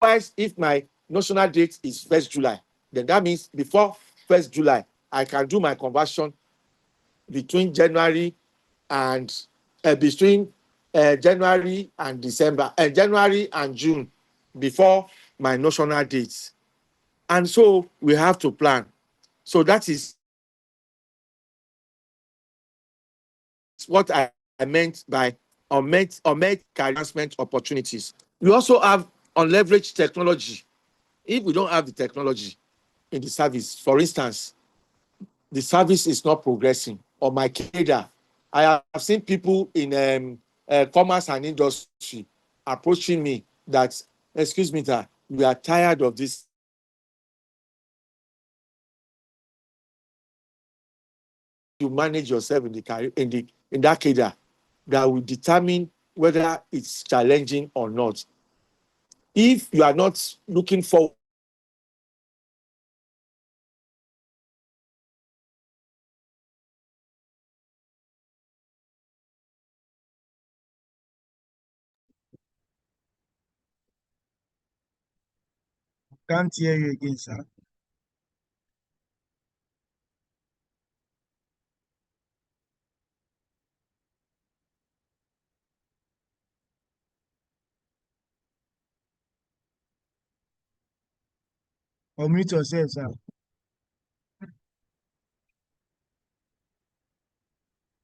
Otherwise, if my notional date is 1st July, then that means before 1st July, I can do my conversion between January and January and December, January and June before my notional dates. And so we have to plan. So that is what I meant by unmet career advancement opportunities. We also have unleveraged technology. If we don't have the technology in the service, for instance, the service is not progressing. Or my cadre, I have seen people in commerce and industry approaching me that, excuse me, that we are tired of this. You manage yourself in the career in that cadre that will determine whether it's challenging or not. If you are not looking forward, Can't hear you again, sir. Unmute yourself, sir.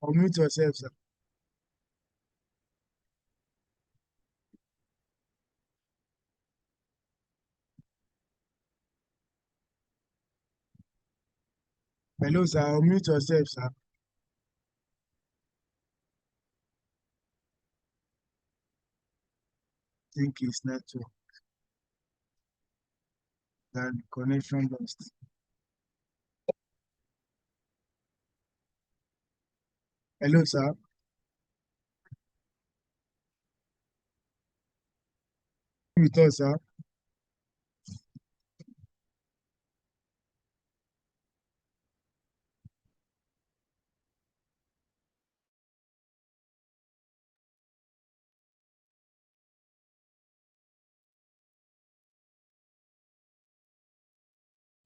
Unmute yourself, sir. Hello, sir. Unmute yourself, sir. Think it's network. That connection lost. Hello, sir. With us, sir.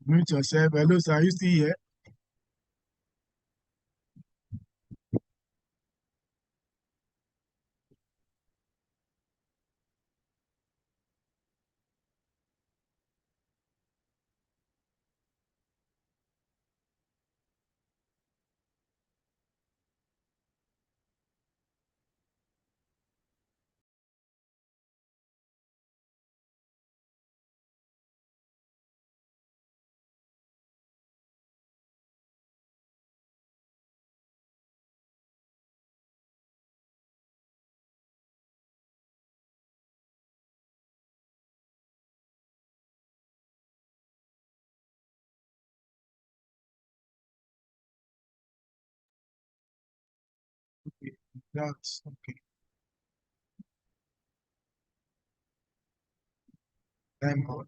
Mute yourself. Hello, sir. Are you still here? Okay. That's okay. Time out.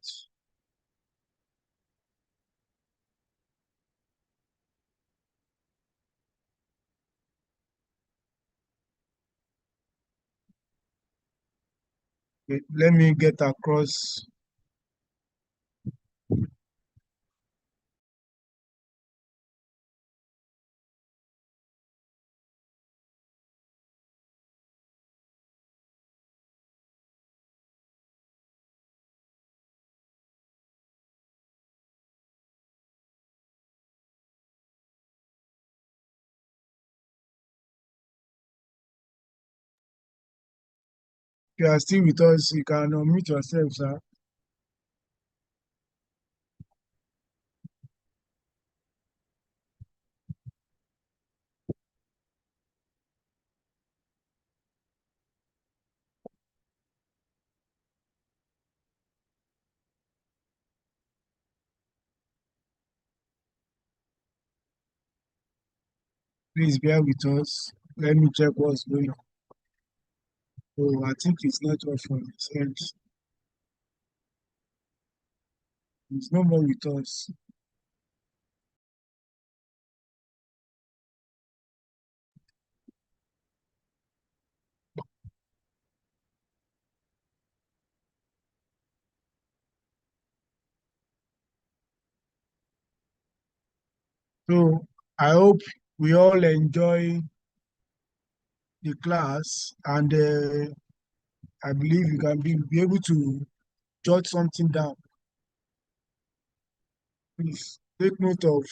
Okay. Let me get across. If you are still with us, you can unmute yourself, sir. Please bear with us. Let me check what's going on. Oh, I think it's network from his end. He's no more with us. So I hope we all enjoy the class, and I believe you can be able to jot something down. Please take note of,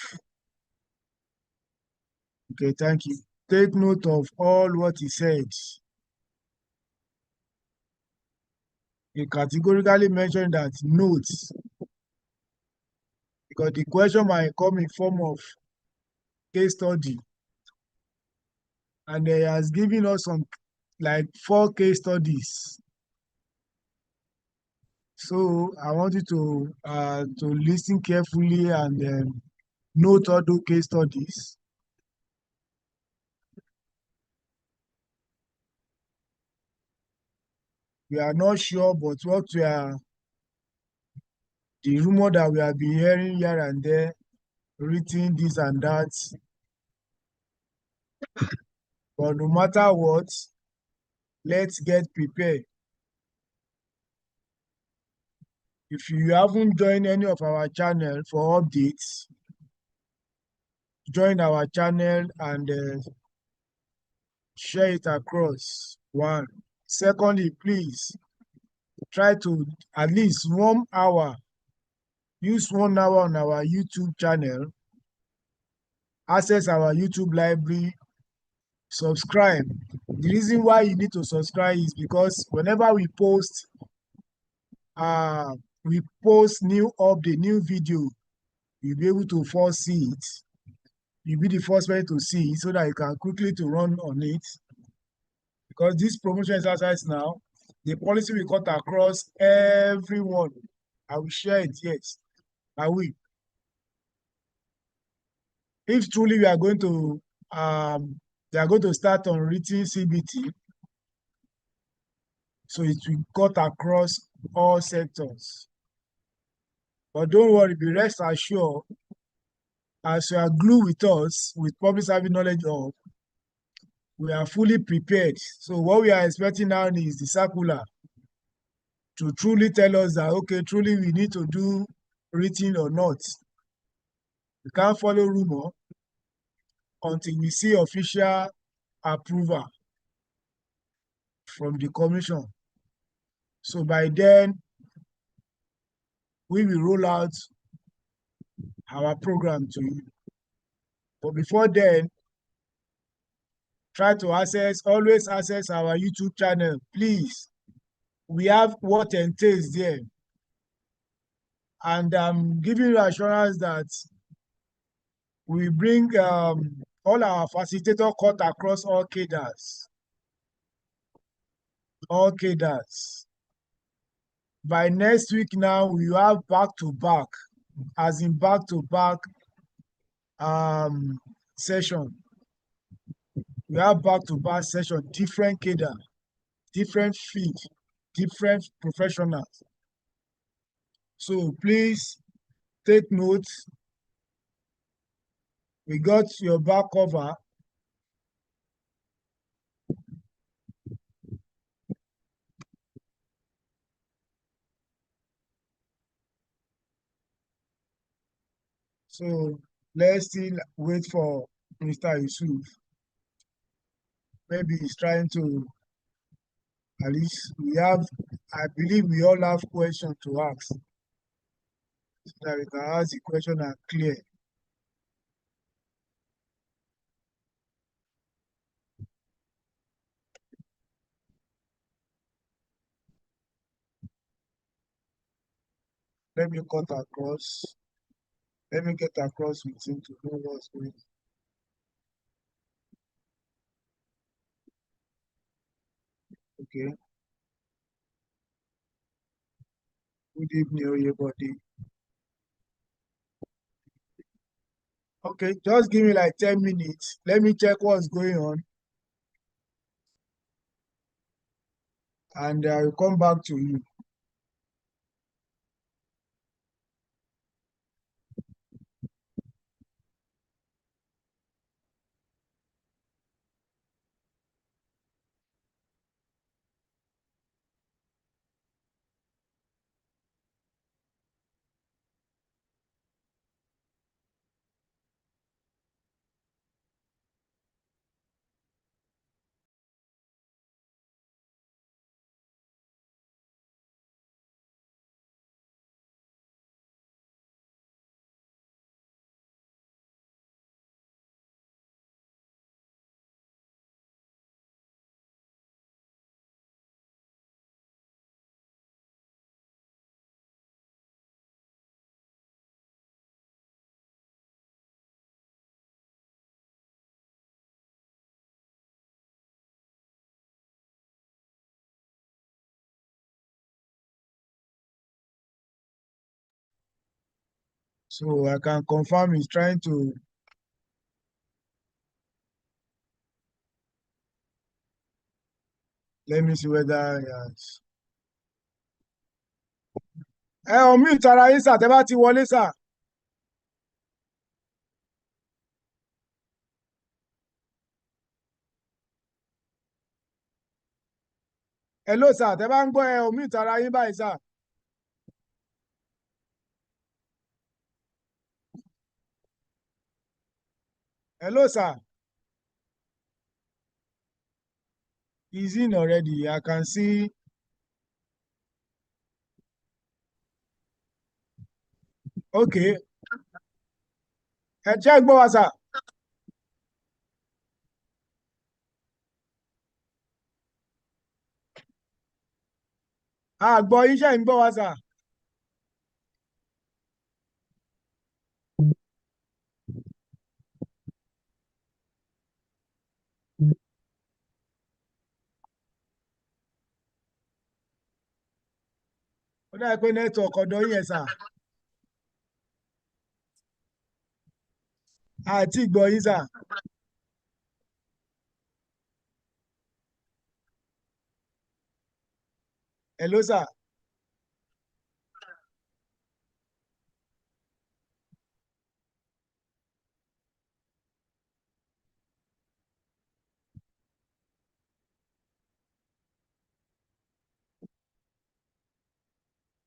okay, thank you. Take note of all what he said. He categorically mentioned that notes, because the question might come in form of case study, and he has given us some like 4 case studies. So I want you to listen carefully and note all those case studies. We are not sure, but the rumor that we have been hearing here and there, written this and that. But no matter what, let's get prepared. If you haven't joined any of our channel for updates, join our channel and share it across. One. Secondly, please try to at least 1 hour, use 1 hour on our YouTube channel, access our YouTube library, subscribe. The reason why you need to subscribe is because whenever uh we post new update, new video, you'll be able to first see it. You'll be the first person to see it so that you can quickly to run on it. Because this promotion exercise now, the policy will cut across everyone. I will share it, yes. I will. If truly we are going to they are going to start on written CBT, so it will cut across all sectors. But don't worry, be rest assured, as you are glued with us with public service knowledge of, we are fully prepared. So what we are expecting now is the circular to truly tell us that, okay, truly we need to do written or not. We can't follow rumor until we see official approval from the commission. So by then, we will roll out our program to you. But before then, try to always access our YouTube channel, please. We have what entails there. And I'm giving you assurance that we bring all our facilitator cut across all cadres. All cadres. By next week now, we have back-to-back, as in back-to-back session. We have back-to-back session, different cadre, different field, different professionals. So please take notes. We got your back cover. So let's still wait for Mr. Yusuf. Maybe he's trying to, at least I believe we all have questions to ask, so that we can ask the question and clear. Let me cut across. Let me get across with him to know what's going on. Okay. Good evening, everybody. Okay, just give me like 10 minutes. Let me check what's going on, and I will come back to you. So I can confirm he's trying to. Let me see whether he has. Unmute ara yín sà tẹ́ bá ti wọlé sà. Hello sà tẹ́ bá ń gbọ́ unmute ara yín báyìí sà. Hello sir. He's in already. I can see. Okay. Ẹ jẹ́ gbọ́ wa sà. Gbọ́ iṣẹ́ ń gbọ́ wa sà. Ó dà pé network ọ̀dọ̀ yín yẹn sà. Àti gbọ́ yín sà. Hello sà.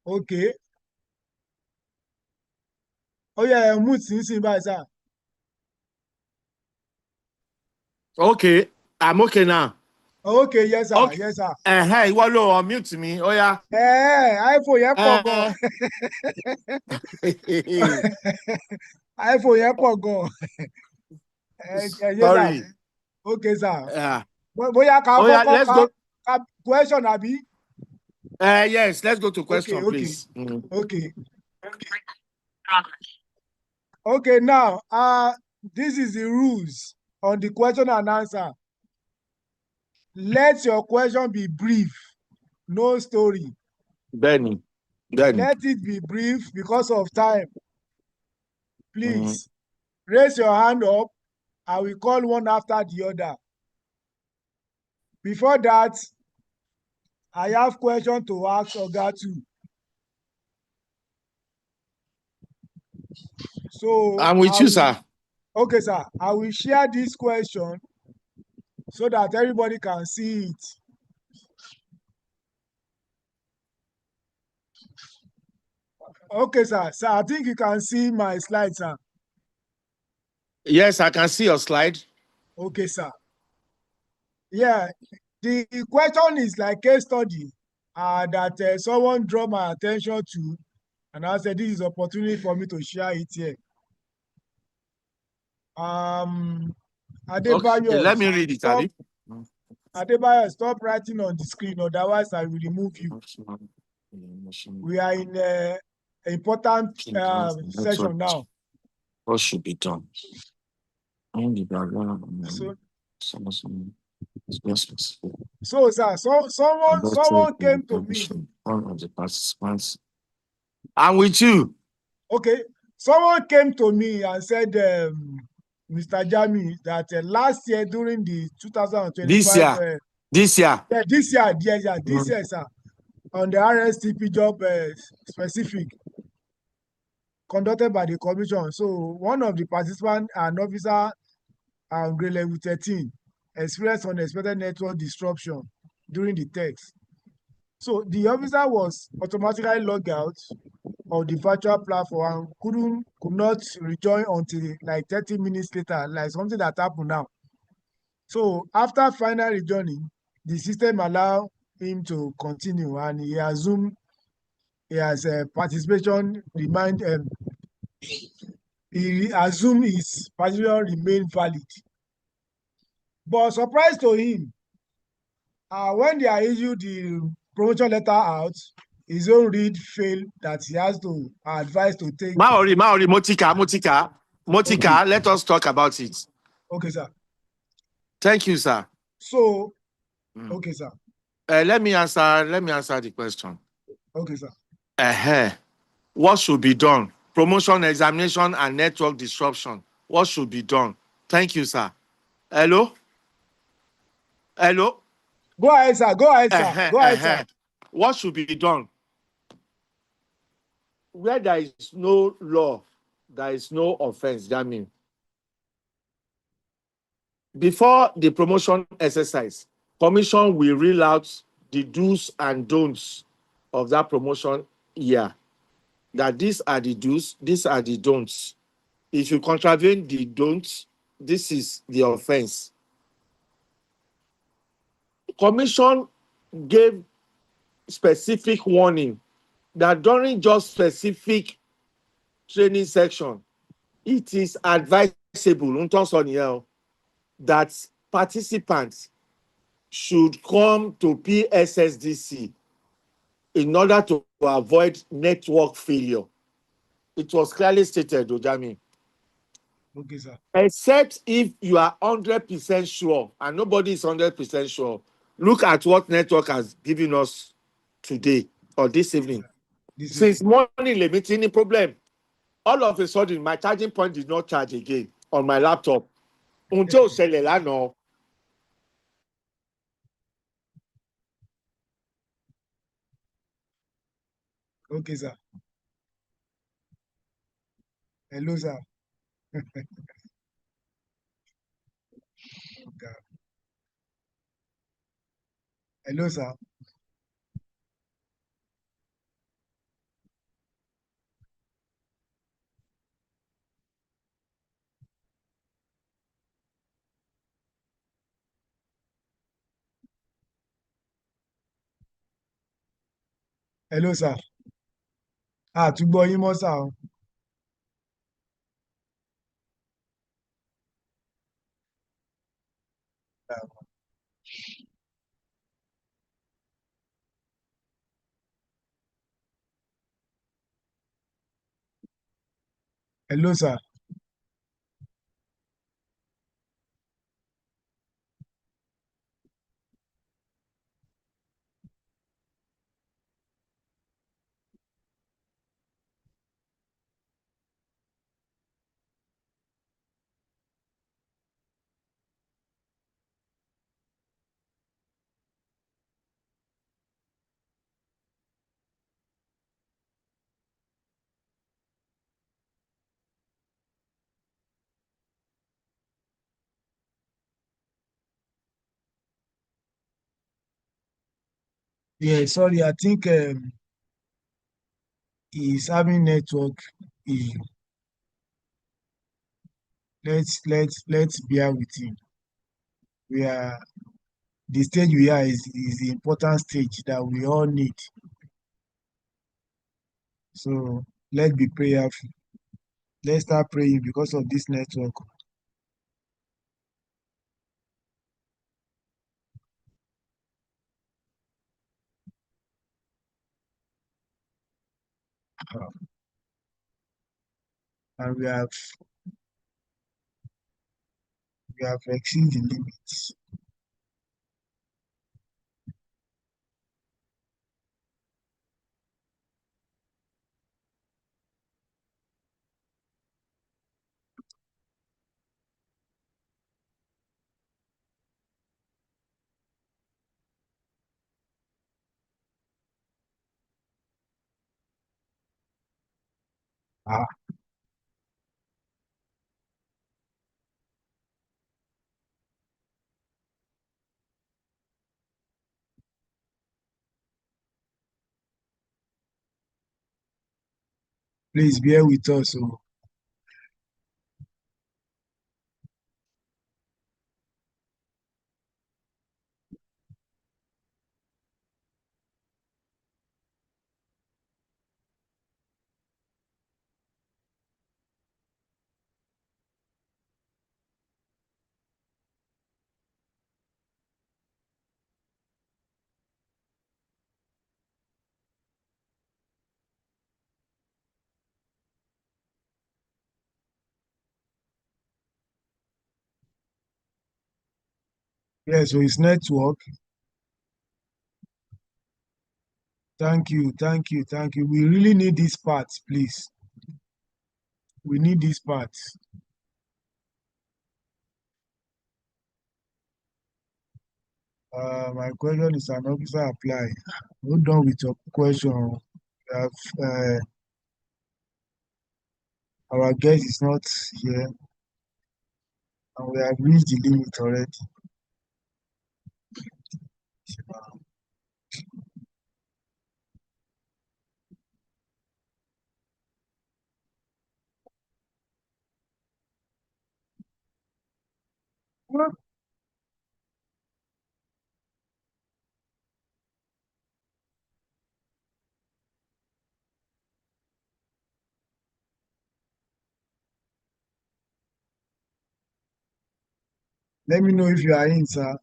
Okay. Ó yẹ mute sínsìn báyìí sà. Okay, I'm okay now. Okay, yes sir. Okay. Yes sir. Ìwọ ló unmute me. Oh yeah. iPhone yẹn pọ̀ gan. iPhone yẹn pọ̀ gan. Sorry. Okay sir. Yeah. Bóyá ká Oh yeah, kọ́kọ́ let's go. question àbí? Yes, let's go to question, Okay. please. Okay. Okay, now, this is the rules on the question and answer. Let your question be brief, no story. Benny. Let it be brief because of time. Please, raise your hand up. I will call one after the other. Before that, I have question to ask Oga too. So I'm with you, sir. Okay, sir. I will share this question so that everybody can see it. Okay, sir. Sir, I think you can see my slide, sir. Yes, I can see your slide. Okay, sir. Yeah, the question is like case study that someone draw my attention to, and I said this is opportunity for me to share it here. Adebayo, okay, let me read it, Abi. Adebayo, stop writing on the screen, otherwise I will remove you. We are in an important session now. What should be done? So, sir, someone came to me. One of the participants. I'm with you. Okay, someone came to me and said, Mr. Jami, that last year during the 2025 this year. This year, sir, on the RSTP job specific conducted by the commission. So one of the participants, an officer on grade level 13, experienced unexpected network disruption during the test. So the officer was automatically logged out of the virtual platform and could not rejoin until like 30 minutes later, like something that happened now. So after finally rejoining, the system allowed him to continue, and he assumed his participation remained. He assumed his participation remained valid. But surprise to him, when they are issued the promotion letter out, his own read failed that he has to advise to take. Maori, Motika, okay. Let us talk about it. Okay, sir. Thank you, sir. So, okay, sir. Let me answer the question. Okay, sir. What should be done? promotion, examination, and network disruption. What should be done? Thank you, sir. Hello? Hello? Go ahead, sir. Go ahead, sir. Uh-huh, Go ahead, sir. uh-huh. What should be done? Where there is no law, there is no offense. That means before the promotion exercise, commission will reel out the do's and don'ts of that promotion year. That these are the do's, these are the don'ts. If you contravene the don'ts, this is the offense. Commission gave specific warning that during just specific training section, it is advisable that participants should come to PSSDC in order to avoid network failure. It was clearly stated, Ojami. Okay, sir. Except if you are 100% sure, and nobody is 100% sure. Look at what network has given us today or this evening. This Since evening. morning, limiting the problem. All of a sudden, my charging point did not charge again on my laptop. Until ṣẹlẹ̀ lánàá. Okay, sir. Hello, sir. Okay. Hello, sir. Hello, sir. Túbọ̀ yín mọ́, sir. Hello, sir. Yeah, sorry. I think he's having network issue. Let's bear with him. We are the stage we are is the important stage that we all need. So let's be prayerful. Let's start praying because of this network. And we have exceeded the limits. Ah, please bear with us. So yeah, so it's network. Thank you. We really need this part, please. We need this part. My question is an officer apply. Hold on with your question. We have, our guest is not here, and we have reached the limit already. Let me know if you are in, sir.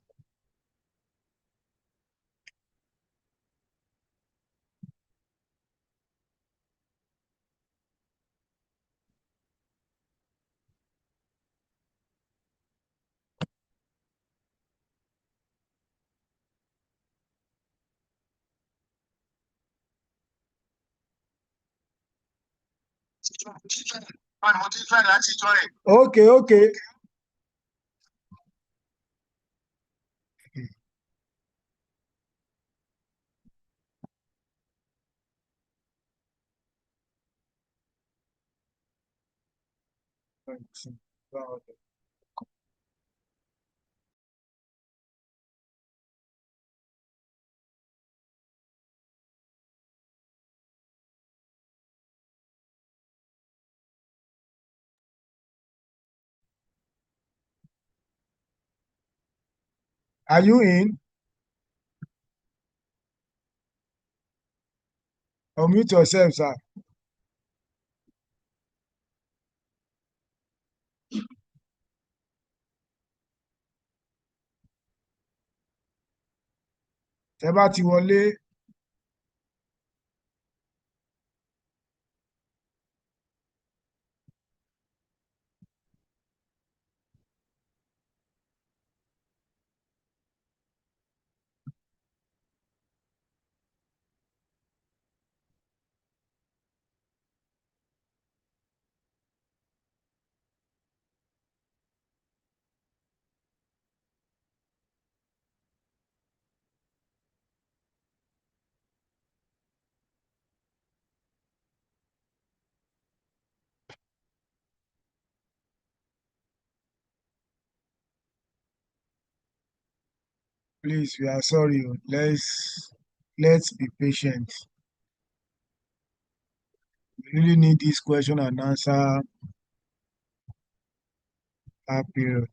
Okay, okay. Are you in? Unmute yourself, sir. Tẹ́ bá ti wọlé, please, we are sorry. Let's be patient. We really need this question and answer period.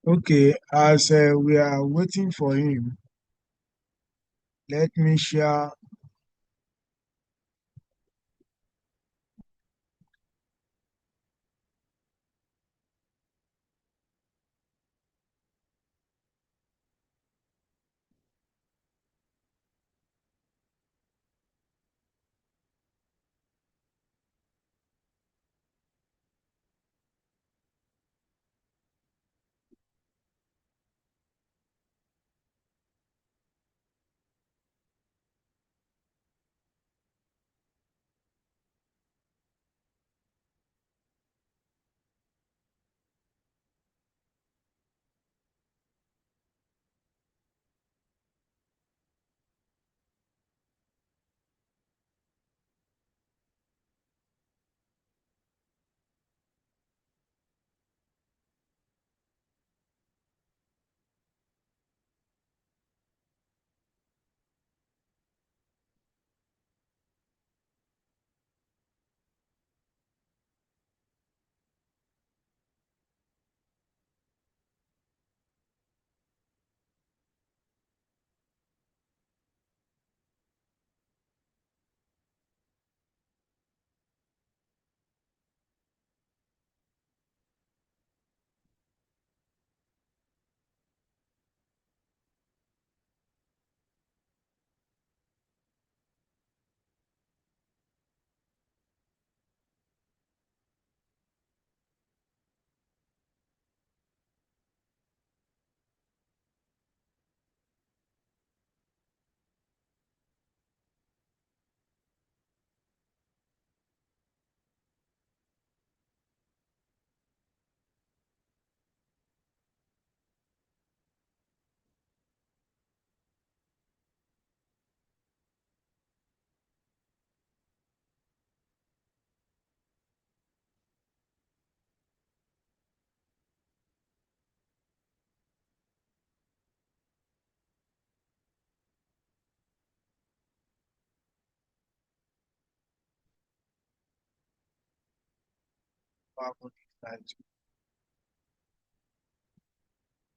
Okay, as we are waiting for him, let me share.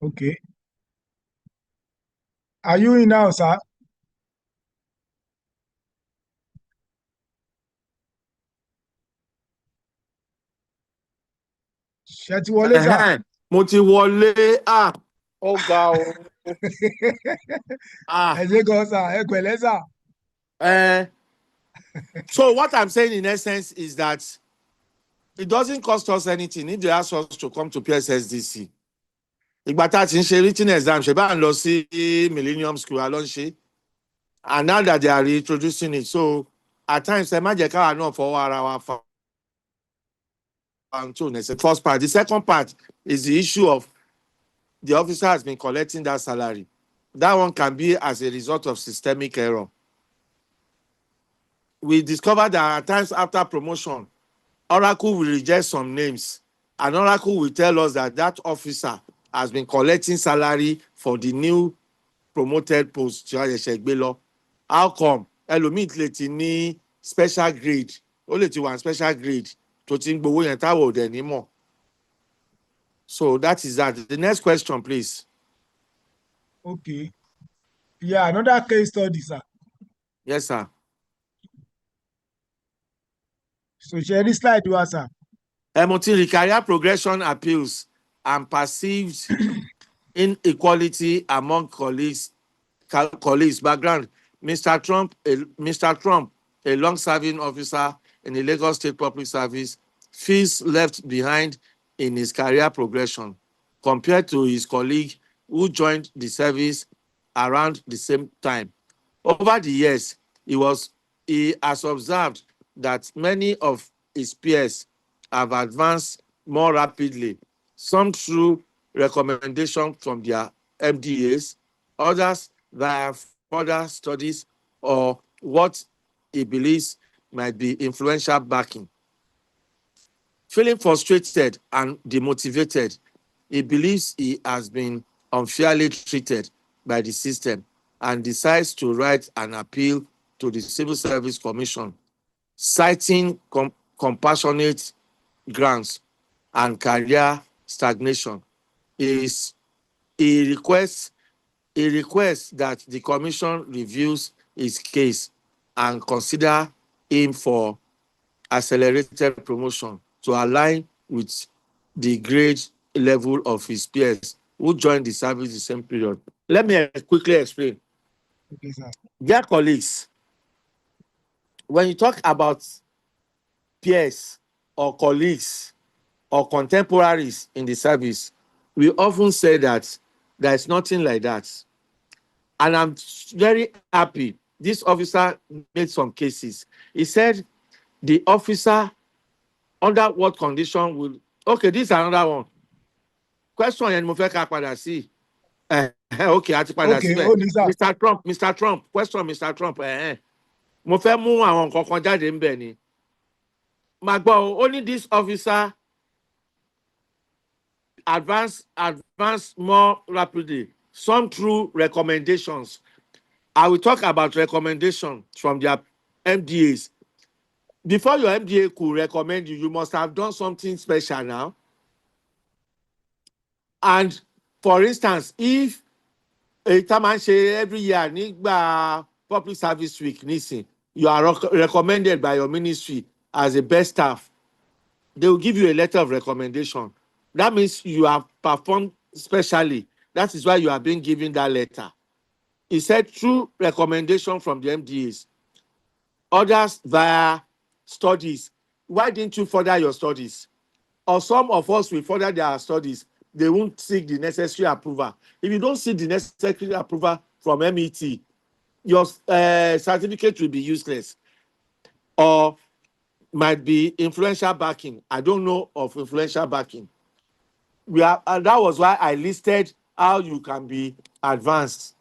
Okay. Are you in now, sir? Ṣé ti wọlé, sir? Mo ti wọlé. Ó ga o. Ẹ ṣé gan, sir. Ẹ pẹ̀lẹ́, sir. So what I'm saying in essence is that it doesn't cost us anything if they ask us to come to PSSDC. Ìgbà tá a ti ń ṣe written exam ṣe bá ń lọ sí Millennium School a lọ ń ṣe, and now that they are reintroducing it, so at times ẹ má jẹ́ káwa náà fọwọ́ ara wa fa. The first part. The second part is the issue of the officer has been collecting that salary. That one can be as a result of systemic error. We discovered that at times after promotion, Oracle will reject some names, and Oracle will tell us that that officer has been collecting salary for the new promoted post. How come? Ẹlòmíì lè ti ní special grade, ó lè ti wà special grade tó ti ń gbowó yẹn táwọn ò dẹ̀ ní mọ̀. So that is that. The next question, please. Okay. Yeah, another case study, sir. Yes, sir. So ṣe rí slide wa, sir. Emoting career progression appeals and perceived inequality among colleagues background. Mr. Trump, a long-serving officer in the Lagos State Public Service, feels left behind in his career progression compared to his colleague who joined the service around the same time. Over the years, he has observed that many of his peers have advanced more rapidly, some through recommendation from their MDAs, others via further studies or what he believes might be influential backing. Feeling frustrated and demotivated, he believes he has been unfairly treated by the system and decides to write an appeal to the Civil Service Commission, citing compassionate grounds and career stagnation. He requests that the commission reviews his case and consider him for accelerated promotion to align with the grade level of his peers who joined the service the same period. Let me quickly explain. Okay, sir. Dear colleagues, when you talk about peers or colleagues or contemporaries in the service, we often say that there is nothing like that. And I'm very happy this officer made some cases. He said the officer, under what condition will... Okay, this is another one. Question yẹn ni mo fẹ́ ká padà sí. Okay, a ti padà Okay, síbẹ̀. ó ní, sir. Mr. Trump, question Mr. Trump. Mo fẹ́ mú àwọn nǹkan kan jáde ńbẹ̀ ni. Màá gbọ́ o, ó ní this officer advance more rapidly, some through recommendations. I will talk about recommendations from their MDAs. Before your MDA could recommend you, you must have done something special now. And for instance, if a time every year nígbà public service week nísìn, you are recommended by your ministry as a best staff, they will give you a letter of recommendation. That means you have performed specially. That is why you are being given that letter. He said through recommendation from the MDAs, others via studies. Why didn't you further your studies? Or some of us will further their studies. They won't seek the necessary approval. If you don't seek the necessary approval from MET, your certificate will be useless or might be influential backing. I don't know of influential backing. And that was why I listed how you can be advanced.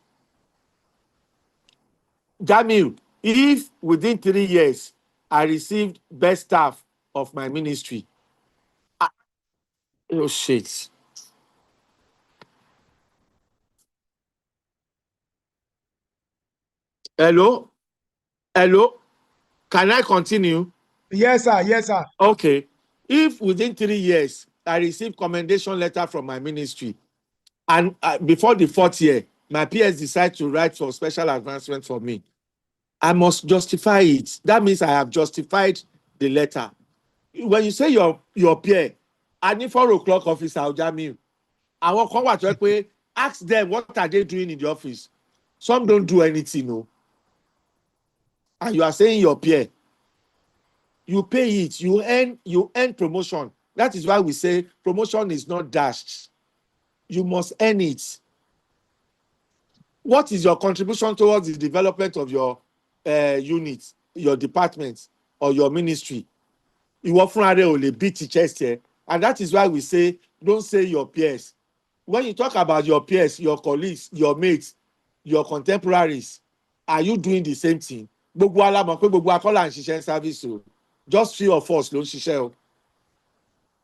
Jamil, if within 3 years I received best staff of my ministry, oh shit. Hello? Can I continue? Yes, sir. Yes, sir. Okay. If within 3 years I receive commendation letter from my ministry, and before the 4th year, my PS decide to write for special advancement for me, I must justify it. That means I have justified the letter. When you say your peer, and 4 o'clock office, Jamiu, àwọn kan wà tó yẹ pé ask them what are they doing in the office. Some don't do anything, no. And you are saying your peer, you pay it, you earn promotion. That is why we say promotion is not dashed. You must earn it. What is your contribution towards the development of your unit, your department, or your ministry? Ìwọ fúnra rẹ ò lè beat the chest here, and that is why we say don't say your peers. When you talk about your peers, your colleagues, your mates, your contemporaries, are you doing the same thing? Gbogbo wa la mọ̀ pé gbogbo akọ́là ń ṣiṣẹ́ service o, just few of us ló ń ṣiṣẹ́ o.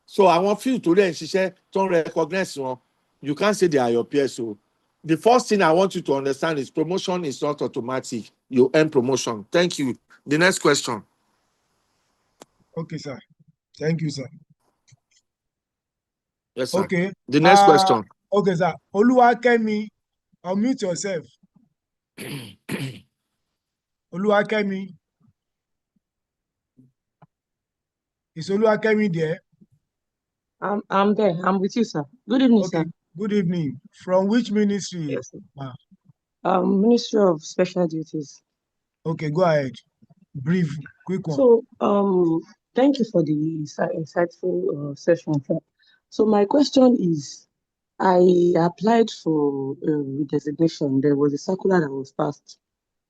So àwọn few tó lè ń ṣiṣẹ́ tó ń recognize wọn, you can't say they are your peers o. The first thing I want you to understand is promotion is not automatic. You earn promotion. Thank you. The next question. Okay, sir. Thank you, sir. Yes, sir. Okay. The next question. Okay, sir. Oluwakemi, unmute yourself. Oluwakemi. Is Oluwakemi there? I'm there. I'm with you, sir. Good evening, Okay. sir. Good evening. From which ministry? Yes, sir. Ministry of Special Duties. Okay, go ahead. Brief, quick one. So, thank you for the insightful session, sir. So my question is, I applied for redesignation. There was a circular that was passed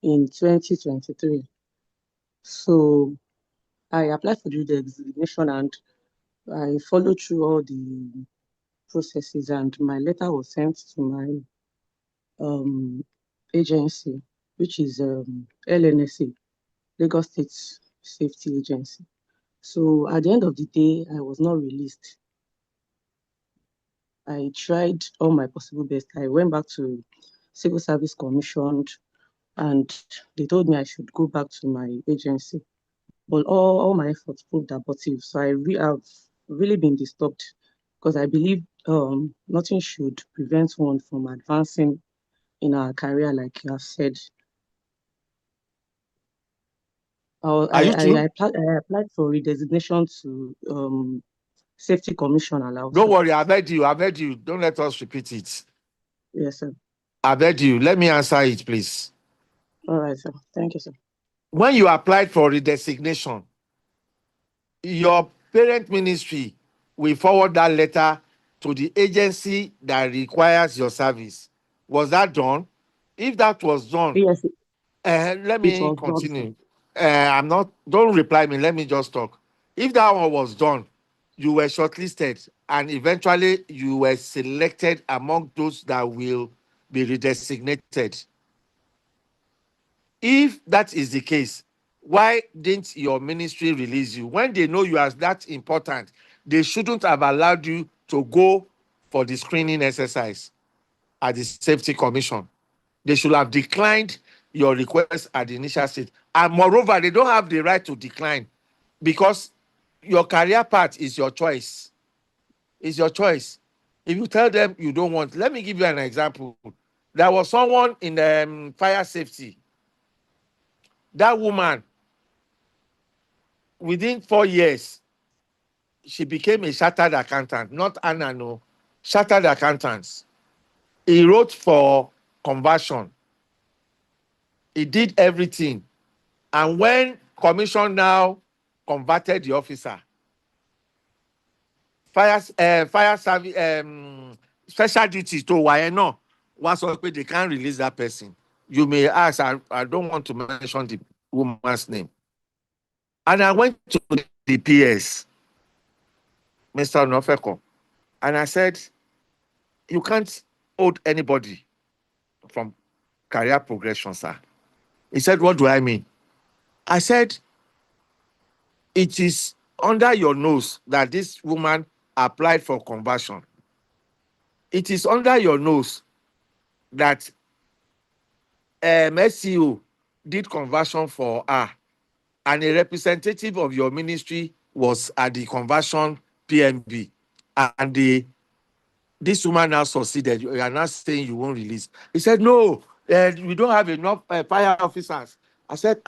in 2023. So I applied for the redesignation and I followed through all the processes, and my letter was sent to my agency, which is LNSA, Lagos State Safety Agency. So at the end of the day, I was not released. I tried all my possible best. I went back to Civil Service Commission and they told me I should go back to my agency. But all my efforts proved abortive. So I've really been disturbed because I believe nothing should prevent one from advancing in our career, like you have said. I applied for redesignation to Safety Commission allowed. Don't worry, I've heard you. Don't let us repeat it. Yes, sir. I've heard you. Let me answer it, please. All right, sir. Thank you, sir. When you applied for redesignation, your parent ministry will forward that letter to the agency that requires your service. Was that done? If that was done, Yes, let me was continue. Don't reply me. Let me just talk. If that one was done, you were shortlisted and eventually you were selected among those that will be redesignated. If that is the case, why didn't your ministry release you? When they know you are that important, they shouldn't have allowed you to go for the screening exercise at the Safety Commission. They should have declined your request at the initial stage. And moreover, they don't have the right to decline because your career path is your choice. It's your choice. If you tell them you don't want, let me give you an example. There was someone in fire safety. That woman, within 4 years, she became a chartered accountant, not Anna, no, chartered accountants. He wrote for conversion. He did everything. And when commission now converted the officer, fire service, special duties to YNO, was they can't release that person. You may ask, I don't want to mention the woman's name. And I went to the PS, Mr. Nofeko, and I said, you can't hold anybody from career progression, sir. He said, what do I mean? I said, it is under your nose that this woman applied for conversion. It is under your nose that SEO did conversion for her, and a representative of your ministry was at the conversion PMB, and this woman now succeeded. You are not saying you won't release. He said, no, we don't have enough fire officers. I said,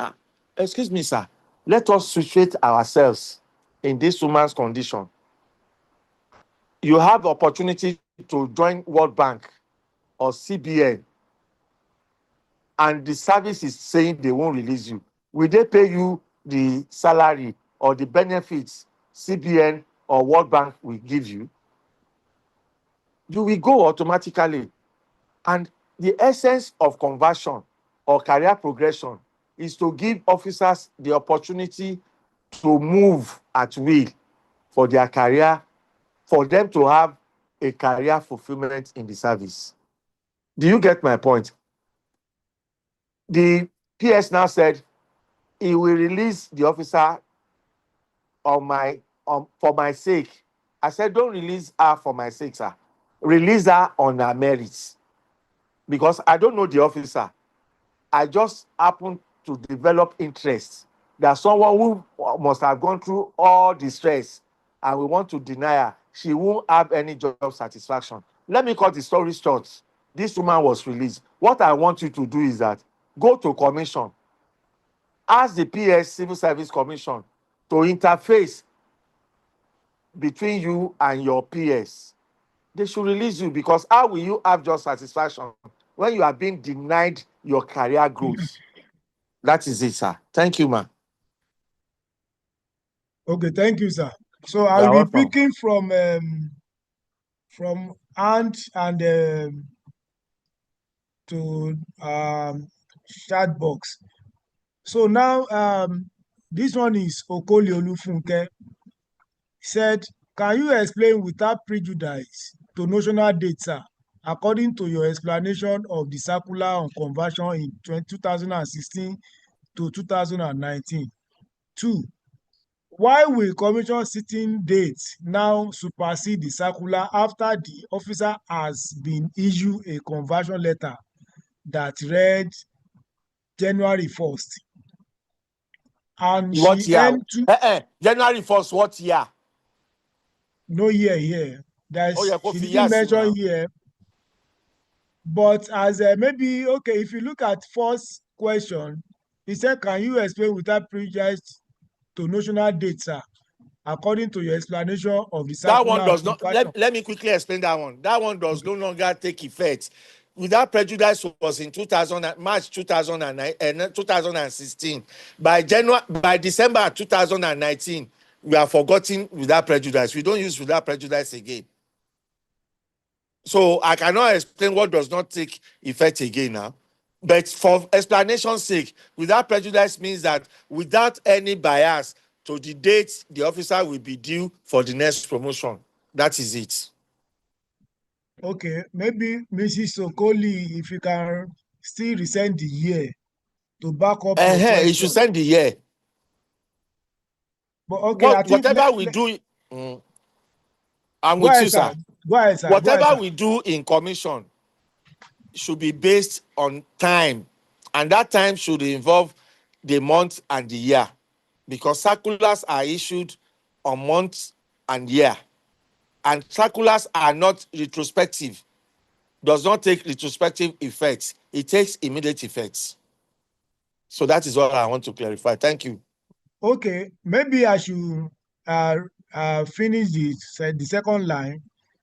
excuse me, sir, let us situate ourselves in this woman's condition. You have the opportunity to join World Bank or CBN, and the service is saying they won't release you. Will they pay you the salary or the benefits CBN or World Bank will give you? You will go automatically. And the essence of conversion or career progression is to give officers the opportunity to move at will for their career, for them to have a career fulfillment in the service. Do you get my point? The PS now said he will release the officer for my sake. I said, don't release her for my sake, sir. Release her on her merits. Because I don't know the officer. I just happen to develop interest that someone who must have gone through all the stress and we want to deny her, she won't have any job satisfaction. Let me cut the story short. This woman was released. What I want you to do is that go to commission, ask the PS Civil Service Commission to interface between you and your PS. They should release you, because how will you have job satisfaction when you are being denied your career growth? That is it, sir. Thank you, ma. Okay, thank you, sir. So I You will are be welcome. picking from Ant and to chat box. So now this one is Okoli Olufunke. Said, can you explain without prejudice to notional data according to your explanation of the circular on conversion in 2016 to 2019? 2. Why will commission sitting date now supersede the circular after the officer has been issued a conversion letter that read January 1st and What she year? earned January 1st, what year? no year here. Oh, yeah, She Kofi, didn't yes, mention now. year, but as maybe, okay, if you look at first question, he said, can you explain without prejudice to notional data according to your explanation of the That one circular on does not. conversion? Let me quickly explain that one. That one does Okay. no longer take effect. Without prejudice was in March 2009, 2016. By December 2019, we are forgotten without prejudice. We don't use without prejudice again. So I cannot explain what does not take effect again now. But for explanation's sake, without prejudice means that without any bias to the date the officer will be due for the next promotion. That is it. Okay, maybe Mrs. Sokoli, if you can still resend the year to back up your He should question. send the year. But okay, I think Whatever we do, I'm go with ahead, you, sir. sir. Go ahead, sir. Go ahead, Whatever sir. we do in commission should be based on time, and that time should involve the month and the year, because circulars are issued on month and year, and circulars are not retrospective. Does not take retrospective effects. It takes immediate effects. So that is what I want to clarify. Thank you. Okay, maybe I should finish the second line.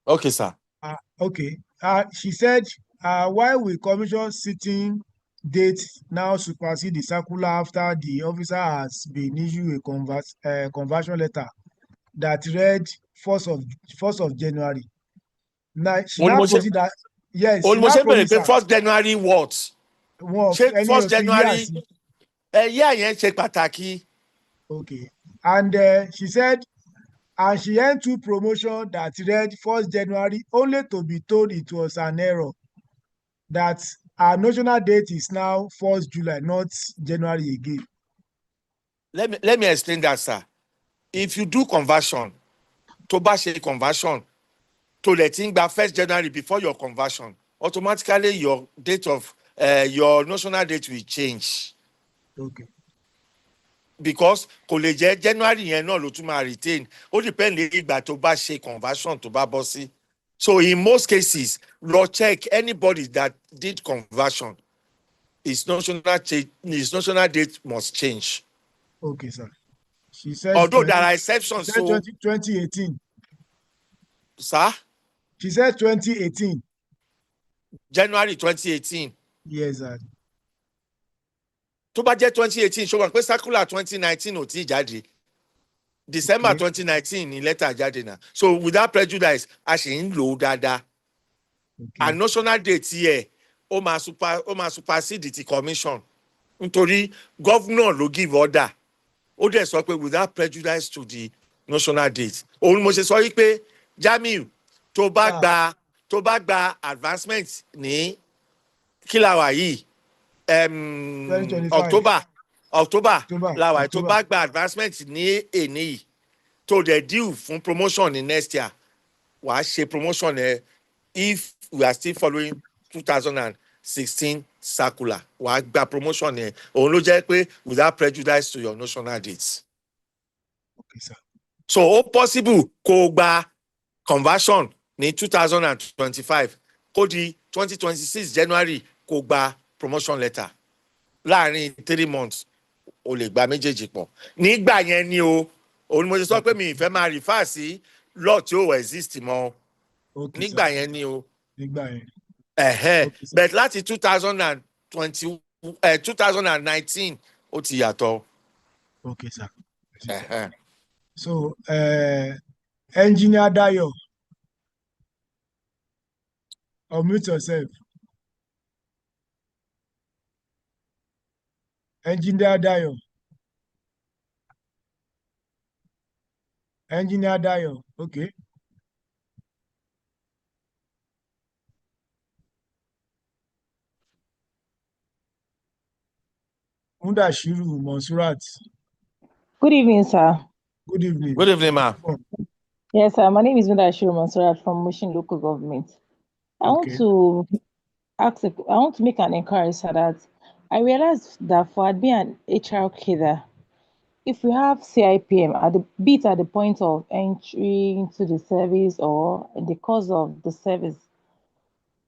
Okay, sir. Okay. She said, why will commission sitting date now supersede the circular after the officer has been issued a conversion letter that read 1st of January? Now, she now proceed that, yes, she now proceed, sir. 1st January what? One of Ṣé any 1st of the January years. ẹ̀yà yẹn ṣe pàtàkì. Okay. And she said, and she earned 2 promotion that read 1st January only to be told it was an error, that our national date is now 1st July, not January again. Let me explain that, sir. If you do conversion, tó bá ṣe conversion, to lè ti ń gba 1st January before your conversion, automatically your date of your national date will change. Okay. because kò lè jẹ́ January yẹn náà ló tún máa retain, ó depend lórí ìgbà tó bá ṣe conversion tó bá bọ́ sí. So in most cases, lọ check anybody that did conversion, his national date must change. Okay, sir. She said Although there are exceptions, she said so 2018. sir, She said 2018. January 2018. Yes, sir. Tó bá jẹ́ 2018, ṣó wà pé circular 2019 ò tí ì jáde. December 2019 ni lẹ́tà jáde náà. So without prejudice, a ṣì ń lò ó dáadáa. And national date yẹ ó máa supersede ti commission. Nítorí governor ló give order. Ó dẹ̀ sọ pé without prejudice to the national date. Òun ni mo ṣe sọ wípé Jamiu tó bá gba advancement ní kíláwà yìí 2025. October làwà tó bá gba advancement ní èní yìí tó dẹ̀ due fún promotion ní next year, wàá ṣe promotion ẹ if we are still following 2016 circular, wàá gba promotion ẹ. Òun ló jẹ́ pé without prejudice to your national dates. Okay, sir. So ó possible kó gba conversion ní 2025 kó di 2026 January kó gba promotion letter. Láàárín 3 months o lè gba méjèèjì pọ̀. Nígbà yẹn ni o, òun mo ṣe sọ pé mi ìfẹ́ máa refer sí law tí ó exist mọ́. Okay, Nígbà sir. yẹn ni o. Nígbà yẹn. Okay, but láti 2019 ó ti yàtọ̀. Okay, sir. Uh-huh. So, Engineer Dayo, unmute yourself. Engineer Dayo. Engineer Dayo, okay. Mudashiru Monsurat. Good evening, sir. Good evening. Good evening, ma'am. Yes, sir. My name is Mudashiru Monsurat from Mushin Local Government. I want to make an inquiry, sir, that I realized that for admin and HR cadre, if we have CIPM at the point of entry into the service or in the course of the service,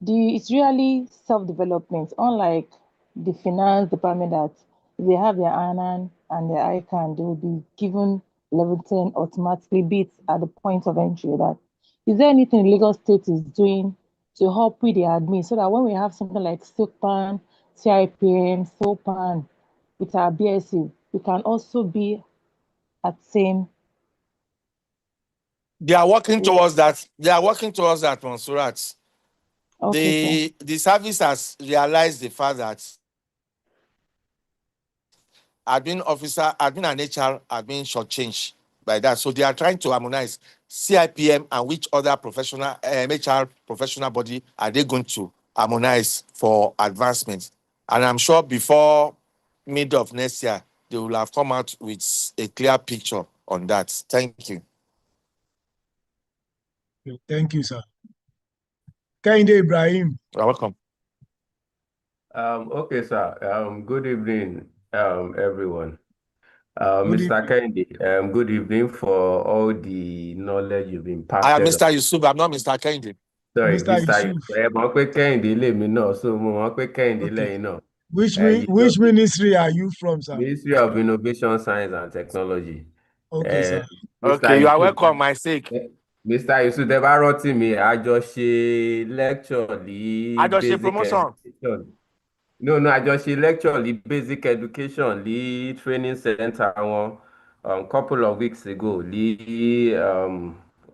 it's really self-development, unlike the finance department that they have their ANAN and their ICANN, they will be given level 10 automatically beats at the point of entry. That is there anything Lagos State is doing to help with the admin so that when we have something like SILPAN, CIPM, SILPAN with our BSc, we can also be at same. They are working towards that. Monsurat. Okay, the service has realized the fact that admin and HR are being shortchanged by that. So they are trying to harmonize CIPM and which other professional HR professional body are they going to harmonize for advancement. And I'm sure before mid of next year, they will have come out with a clear picture on that. Thank you. Thank you, sir. Kehinde Ibrahim. You're welcome. Okay, sir. Good evening, everyone. Mr. Kehinde, good evening for all the knowledge you've imparted. I am Mr. Yusuf. I'm not Mr. Kehinde. Sorry, Mr. Yusuf. Which ministry are you from, sir? Ministry of Innovation, Science and Technology. Okay, sir. Okay, you are welcome, my sake. Mr. Yusuf, tẹ́ bá rántí mi, a jọ ṣe lecture ní basic promotion. Education. No, a jọ ṣe lecture ní basic education ní training center wọn couple of weeks ago.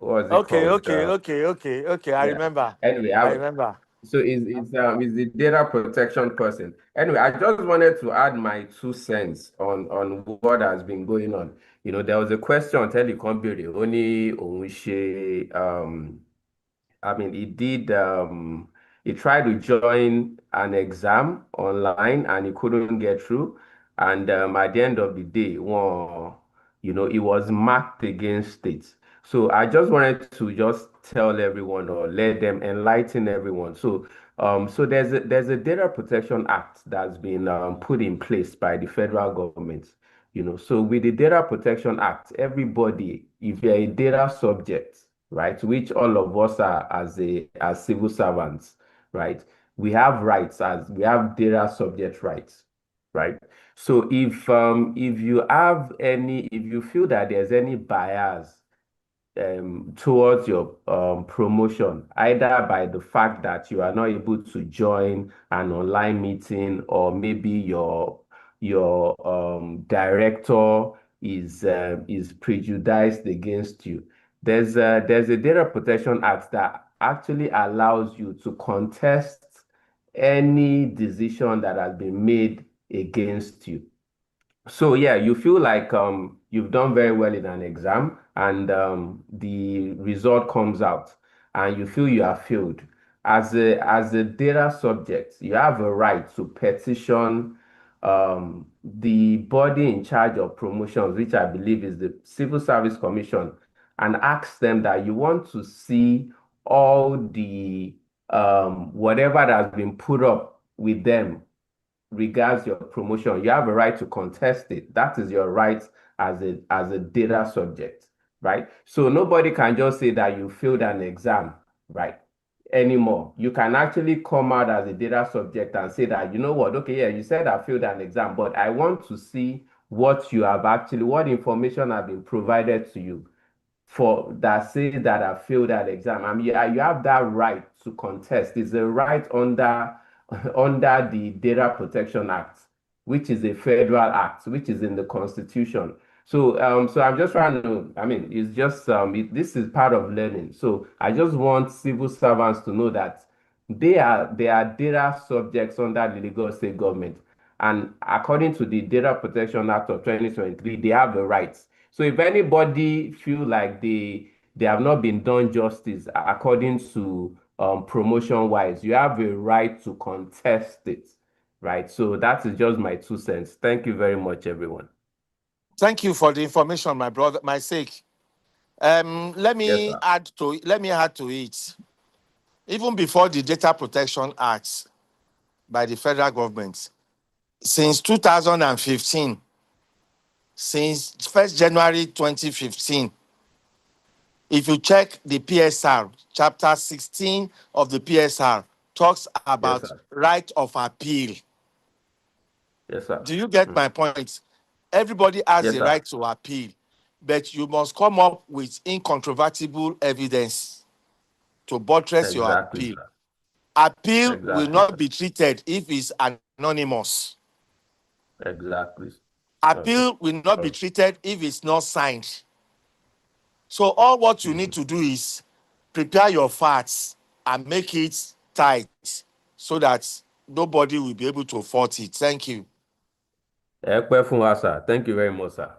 What was it called? Okay. I remember. Anyway, I remember. So is the data protection person. Anyway, I just wanted to add my 2 cents on what has been going on. You know, there was a question Telecom only he tried to join an exam online and he couldn't get through. And at the end of the day, it was marked against states. So I just wanted to just tell everyone or let them enlighten everyone. So there's a Data Protection Act that's been put in place by the federal government. So with the Data Protection Act, everybody, if you're a data subject, right, which all of us are as civil servants, right, we have rights as we have data subject rights, right? So if you feel that there's any bias towards your promotion, either by the fact that you are not able to join an online meeting, or maybe your director is prejudiced against you. There's a Data Protection Act that actually allows you to contest any decision that has been made against you. So yeah, you feel like you've done very well in an exam, and the result comes out and you feel you have failed. As a data subject, you have a right to petition the body in charge of promotions, which I believe is the Civil Service Commission, and ask them that you want to see all the whatever that has been put up with them regards your promotion. You have a right to contest it. That is your right as a data subject, right? So nobody can just say that you failed an exam, right? Anymore. You can actually come out as a data subject and say that, you know what, okay, yeah, you said I failed an exam, but I want to see what information have been provided to you for that says that I failed that exam. I mean, you have that right to contest. It's a right under under the Data Protection Act, which is a federal act, which is in the Constitution. So I'm just trying to. I mean, it's just this is part of learning. So I just want civil servants to know that they are data subjects under the Lagos State government, and according to the Data Protection Act of 2023, they have the rights. So if anybody feel like they have not been done justice according to promotion wise, you have a right to contest it, right? So that is just my 2 cents. Thank you very much, everyone. Thank you for the information, my brother, my sake. Let Yes, me sir. add to it. Even before the Data Protection Act by the federal government, since 2015, since 1st January 2015, if you check the PSR, chapter 16 of the PSR talks Yes, about sir. right of appeal. Yes, sir. Do you get Mm. my point? Everybody has Yes, the sir. right to appeal, but you must come up with incontrovertible evidence to buttress your Exactly, appeal. sir. Appeal will Exactly, not sir. be treated if it's anonymous. Exactly. Okay. Appeal will not be Oh, treated if it's not signed. So all what you need mhm. to do is prepare your facts and make it tight so that nobody will be able to fault it. Thank you. Ẹ pẹ́ fún wa, sir. Thank you very much, sir.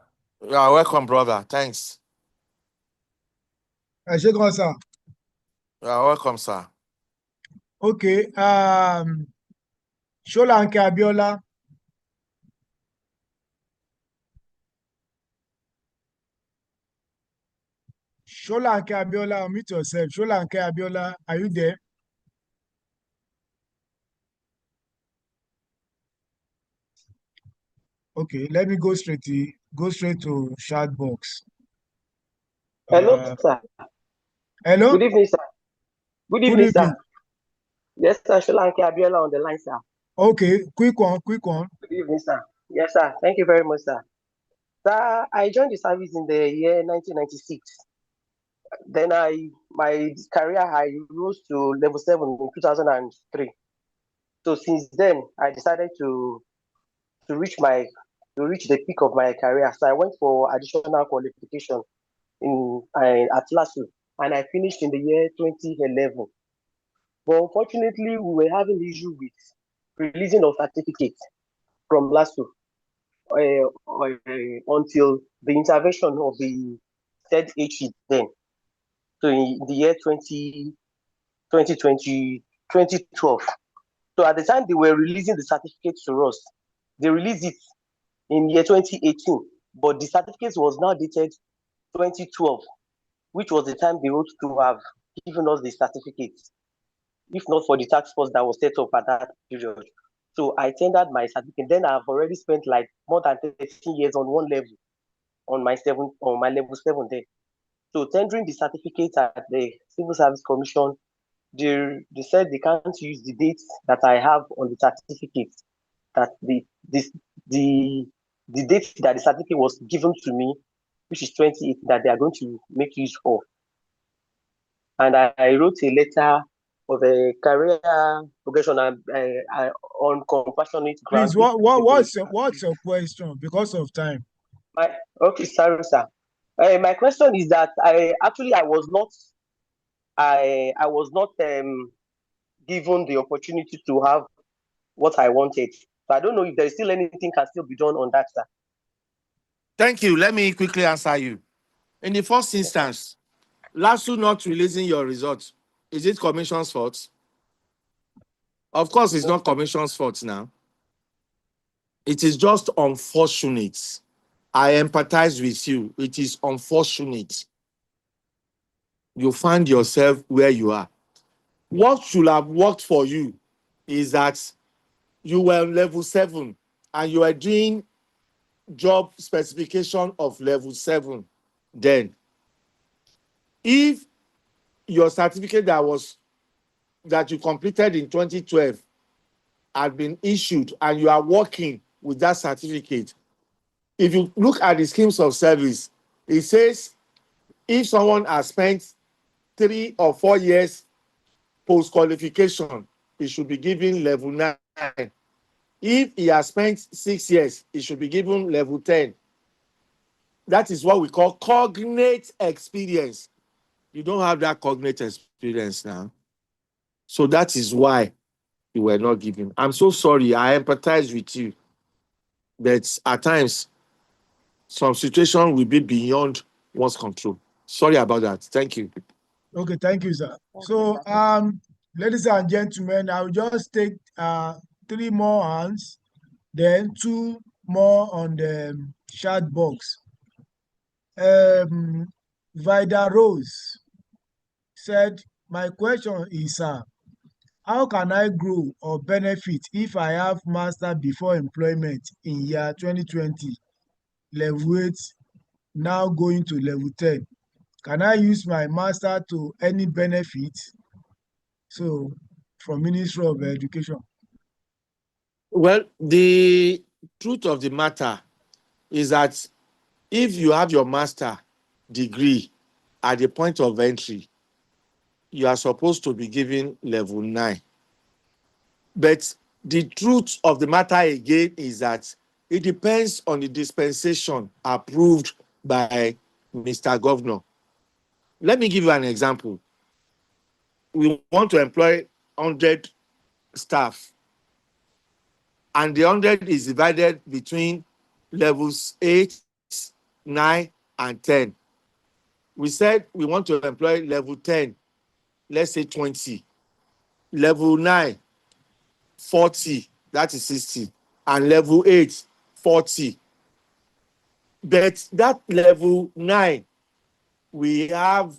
You are welcome, brother. Thanks. ẹ ṣé gan sir. You are welcome, sir. Okay, Ṣọ́lánkẹ́ Abíọ́lá. Ṣọ́lánkẹ́ Abíọ́lá, unmute yourself. Ṣọ́lánkẹ́ Abíọ́lá, are you there? Okay, let me go straight to chat box. Hello, Uh, sir. hello, Good evening, sir. Good good evening, evening. sir. Yes, sir. Sholanke Abiola on the line, sir. Okay, quick one. Good evening, sir. Yes, sir. Thank you very much, sir. Sir, I joined the service in the year 1996. Then my career I rose to level 7 in 2003. So since then, I decided to reach my to reach the peak of my career. So I went for additional qualification at LASU, and I finished in the year 2011. But unfortunately, we were having issue with releasing of certificates from LASU until the intervention of the third HE then. So in the year 2020, 2012. So at the time they were releasing the certificates to us, they released it in year 2018, but the certificate was now dated 2012, which was the time they wrote to have given us the certificate, if not for the task force that was set up at that period. So I tendered my certificate. Then I've already spent like more than 13 years on one level, on my level 7 there. So tendering the certificate at the Civil Service Commission, they said they can't use the dates that I have on the certificate, that the the date that the certificate was given to me, which is 28, that they are going to make use of. And I wrote a letter of a career progression on compassionate ground. Please, what's your question? Because of time. Okay, sorry, sir. My question is that I was not given the opportunity to have what I wanted. So I don't know if there is still anything can still be done on that, sir. Thank you. Let me quickly answer you. In the first instance, LASU not releasing your results, is it Commission's fault? Of course, it's not Commission's fault now. It is just unfortunate. I empathize with you. It is unfortunate. You find yourself where you are. What should have worked for you is that you were level 7 and you are doing job specification of level 7. Then, if your certificate that you completed in 2012 had been issued and you are working with that certificate, if you look at the schemes of service, it says if someone has spent 3 or 4 years post-qualification, he should be given level 9. If he has spent 6 years, he should be given level 10. That is what we call cognate experience. You don't have that cognate experience now. So that is why you were not given. I'm so sorry. I empathize with you. But at times, some situation will be beyond one's control. Sorry about that. Thank you. Okay, thank you, sir. So, ladies and gentlemen, I will just take 3 more hands, then 2 more on the chat box. Vida Rose said, my question is, how can I grow or benefit if I have master before employment in year 2020, level 8, now going to level 10? Can I use my master to any benefit? So, from Ministry of Education. Well, the truth of the matter is that if you have your master degree at the point of entry, you are supposed to be given level 9. But the truth of the matter again is that it depends on the dispensation approved by Mr. Governor. Let me give you an example. We want to employ 100 staff, and the 100 is divided between levels 8, 9, and 10. We said we want to employ level 10, let's say 20, level 9, 40, that is 60, and level 8, 40. But that level 9, we have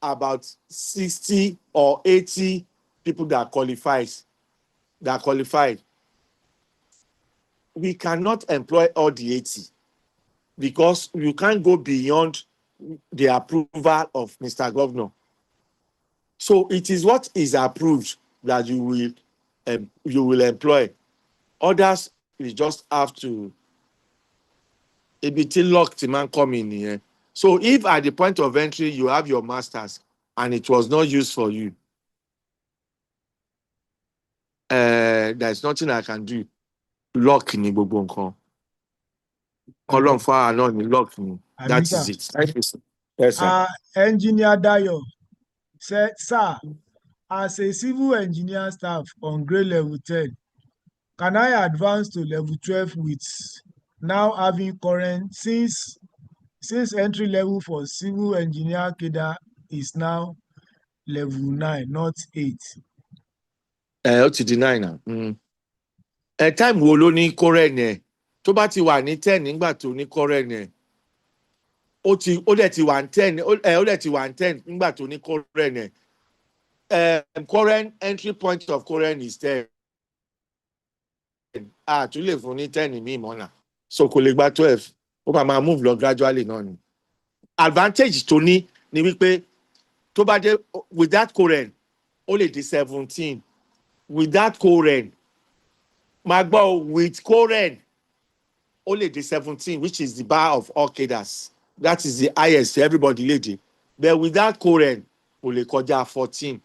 about 60 or 80 people that qualified. We cannot employ all the 80 because you can't go beyond the approval of Mr. Governor. So it is what is approved that you will employ. Others, you just have to be locked to man come in here. So if at the point of entry you have your masters and it was not used for you, there's nothing I can do. Lock ni gbogbo nǹkan. Ọlọ́run fún àwa náà ni lock ni. That is it. Thank you, sir. Yes, sir. Engineer Dayo said, sir, as a civil engineer staff on grade level 10, can I advance to level 12 with now having current, since entry level for civil engineer Cadre is now level 9, not 8? Ó ti di 9 now. Time wo ló ní current yẹn? Tó bá ti wà ní 10 nígbà tó ní current yẹn, ó dẹ̀ ti wà ní 10, ó dẹ̀ ti wà ní 10 nígbà tó ní current yẹn. Current entry point of current is 10. tún lè fún ní 10 míì mọ́nà so kò lè gba 12 ó máa move lọ gradually náà ni advantage tó ní ni wípé tó bá dé with that current ó lè di 17 with that current máa gbọ́ with current ó lè di 17 which is the bar of all cadres that is the highest everybody lè dé but with that current kò lè kọjá 14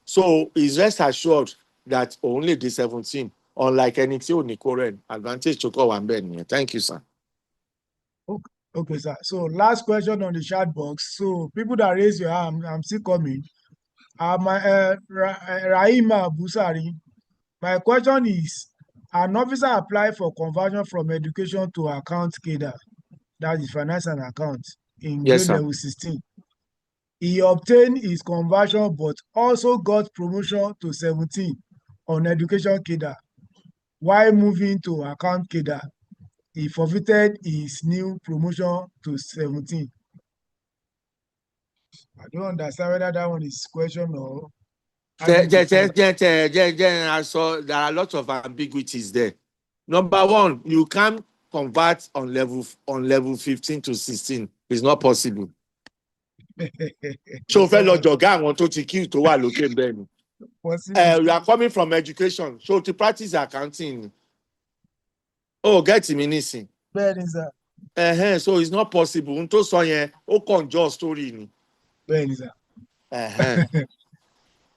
so is rest assured that òun lè di 17 unlike ẹni tí ò ní current advantage tó kọ̀ wá ń bẹ̀ nìyẹn. Thank you, sir. Okay, sir. So last question on the chat box. So people that raise your hand, I'm still coming. Rahima Busari, my question is, an officer applied for conversion from education to account cadre, that is finance and account, in Yes, grade sir. level 16. He obtained his conversion but also got promotion to 17 on education cadre. While moving to account cadre, he forfeited his new promotion to 17. I don't understand whether that one is question or There are a lot of ambiguities there. Number one, you can't convert on level 15 to 16. It's not possible. So fẹ́ lọ jọ̀gá àwọn tó ti kí tó wà lókè bẹ́ẹ̀ ni. You are coming from education, so to practice accounting. Oh, get me nísìn. Bẹ́ẹ̀ni sir. So it's not possible. N tó sọ yẹn, ó kàn jọ story ni. Bẹ́ẹ̀ni sir.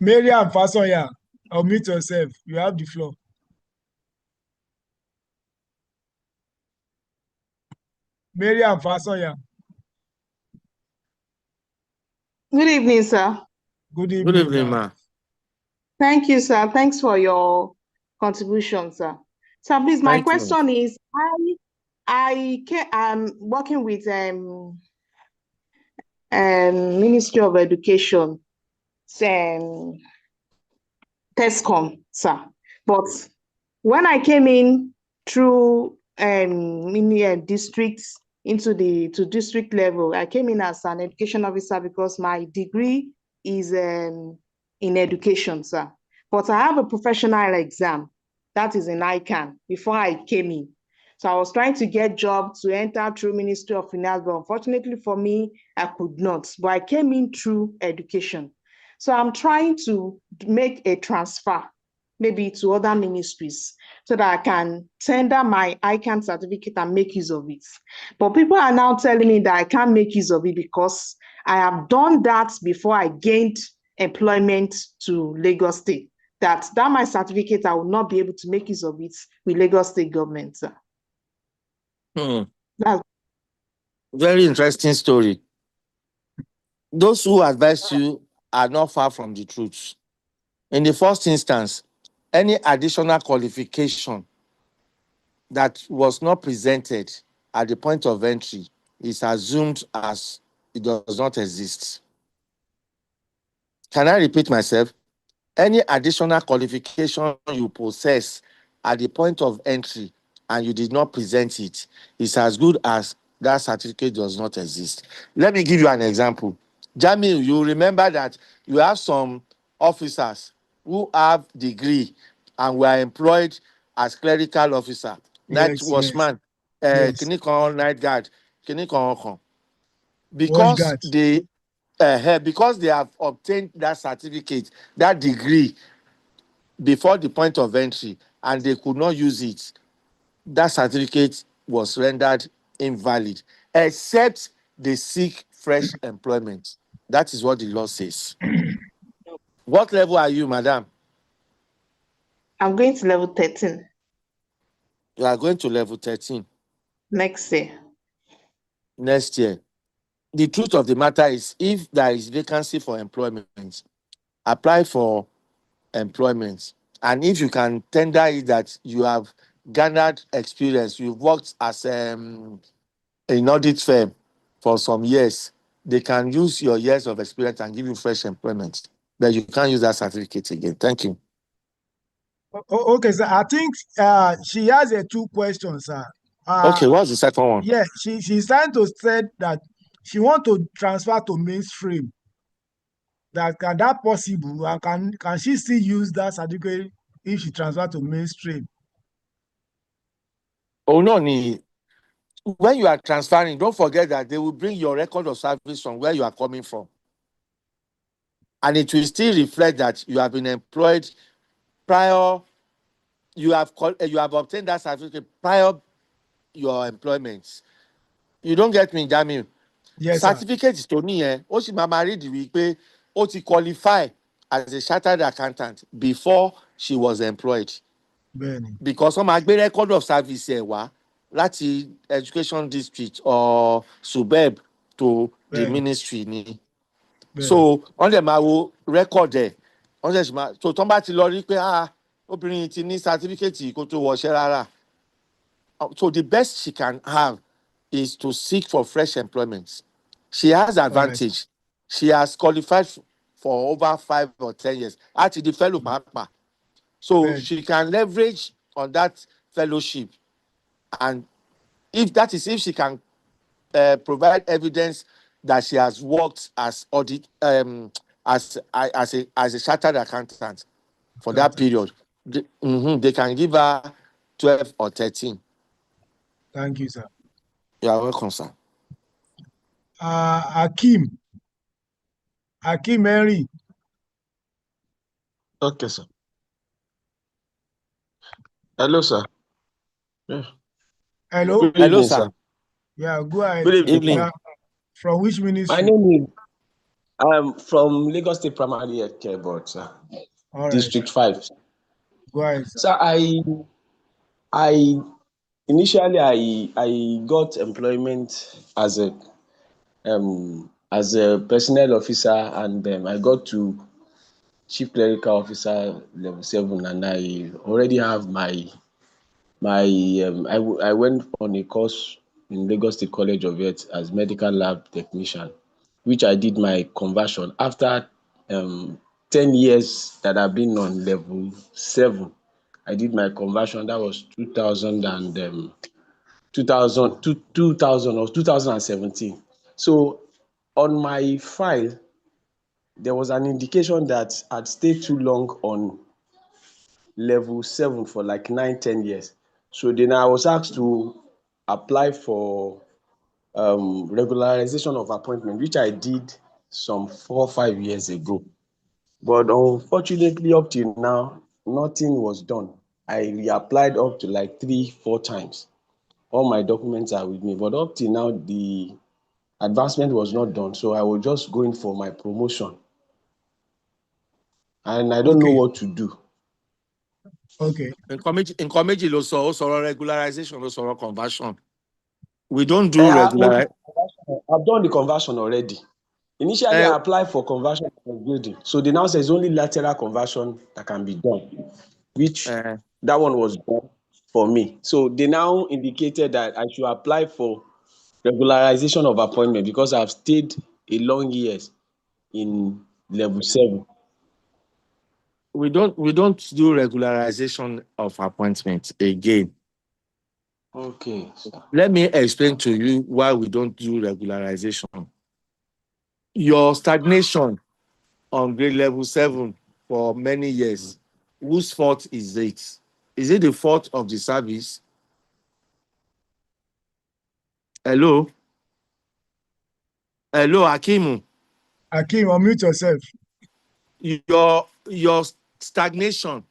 Mariam Fasoya, unmute yourself. You have the floor. Mariam Fasoya. Good evening, sir. Good evening. Good evening, ma. Thank you, sir. Thanks for your contribution, sir. So please, my question is, I'm working with Ministry of Education, TESCOM, sir. But when I came in through districts to district level, I came in as an education officer because my degree is in education, sir. But I have a professional exam that is in ICANN before I came in. So I was trying to get job to enter through Ministry of Finance, but unfortunately for me, I could not. But I came in through education. So I'm trying to make a transfer, maybe to other ministries, so that I can tender my ICANN certificate and make use of it. But people are now telling me that I can't make use of it because I have done that before I gained employment to Lagos State. That my certificate, I will not be able to make use of it with Lagos State government. That's very interesting story. Those who advise you are not far from the truth. In the first instance, any additional qualification that was not presented at the point of entry is assumed as it does not exist. Can I repeat myself? Any additional qualification you possess at the point of entry and you did not present it is as good as that certificate does not exist. Let me give you an example. Jamil, you remember that you have some officers who have degree and were employed as clerical officer, night watchman, clinical night guard, clinical. Because they have obtained that certificate, that degree before the point of entry, and they could not use it, that certificate was rendered invalid, except they seek fresh employment. That is what the law says. What level are you, madam? I'm going to level 13. You are going to level 13. Next year. Next year. The truth of the matter is, if there is vacancy for employment, apply for employment. And if you can tender it that you have garnered experience, you've worked as an audit firm for some years, they can use your years of experience and give you fresh employment. But you can't use that certificate again. Thank you. Okay, sir. I think she has two questions, sir. Okay, what's the second one? Yeah, she's trying to say that she wants to transfer to mainstream. Can that possible? And can she still use that certificate if she transfer to mainstream? Oh, no, when you are transferring, don't forget that they will bring your record of service from where you are coming from. And it will still reflect that you have been employed prior, you have obtained that certificate prior your employment. You don't get me, Jamiu? Yes, sir. Certificate is to me, ó sì máa rí ìdí pé ó ti qualify as a chartered accountant before she was employed. Bẹ́ẹ̀ni. Because wọ́n máa gbé record of service ẹ̀ wá láti education district or suburb to the Bẹ́ẹ̀ni. ministry ni. Bẹ́ẹ̀ni. So wọ́n dẹ̀ máa wo record ẹ̀ wọ́n dẹ̀ sì máa so tán bá ti lọ rí pé obìnrin ti ní certificate kó tó wọṣẹ́ rárá. So the best she can have is to seek for fresh employment. She has advantage. She has qualified for over 5 or 10 years. Actually, the fellow papa. So Bẹ́ẹ̀ni. she can leverage on that fellowship, and if she can provide evidence that she has worked as audit as a chartered accountant for that period, they can give her 12 or 13. Thank you, sir. You are welcome, sir. Hakeem Henry. Okay, sir. Hello, sir. Yeah. Hello. Good Hello, evening, sir. Yeah, go ahead. Good evening. Evening. From which ministry? My name is I'm from Lagos State Primary Healthcare Board, sir. All right, District 5. go ahead, sir. Sir, I initially I got employment as a personnel officer, and I got to chief clerical officer level 7, and I already have I went on a course in Lagos State College of Health as medical lab technician, which I did my conversion after 10 years that I've been on level 7. I did my conversion. That was 2000 or 2017. So on my file, there was an indication that I'd stayed too long on level 7 for like 9-10 years. So then I was asked to apply for regularization of appointment, which I did some 4 or 5 years ago. But unfortunately, up till now, nothing was done. I reapplied up to like 3-4 times. All my documents are with me, but up till now, the advancement was not done. So I was just going for my promotion, and I don't know what to do. Okay. nǹkan méjì ló sọ, ó sọ̀rọ̀ regularization, ló sọ̀rọ̀ conversion. We don't do regular. I've done the conversion already. Initially, I applied for conversion and building. So they now say it's only lateral conversion that can be done, which that one was done for me. So they now indicated that I should apply for regularization of appointment because I've stayed a long years in level 7. We don't do regularization of appointments again. Okay. Let me explain to you why we don't do regularization. Your stagnation on grade level 7 for many years, whose fault is it? Is it the fault of the service? Hello, Hakeem. Hakeem, unmute yourself. Your stagnation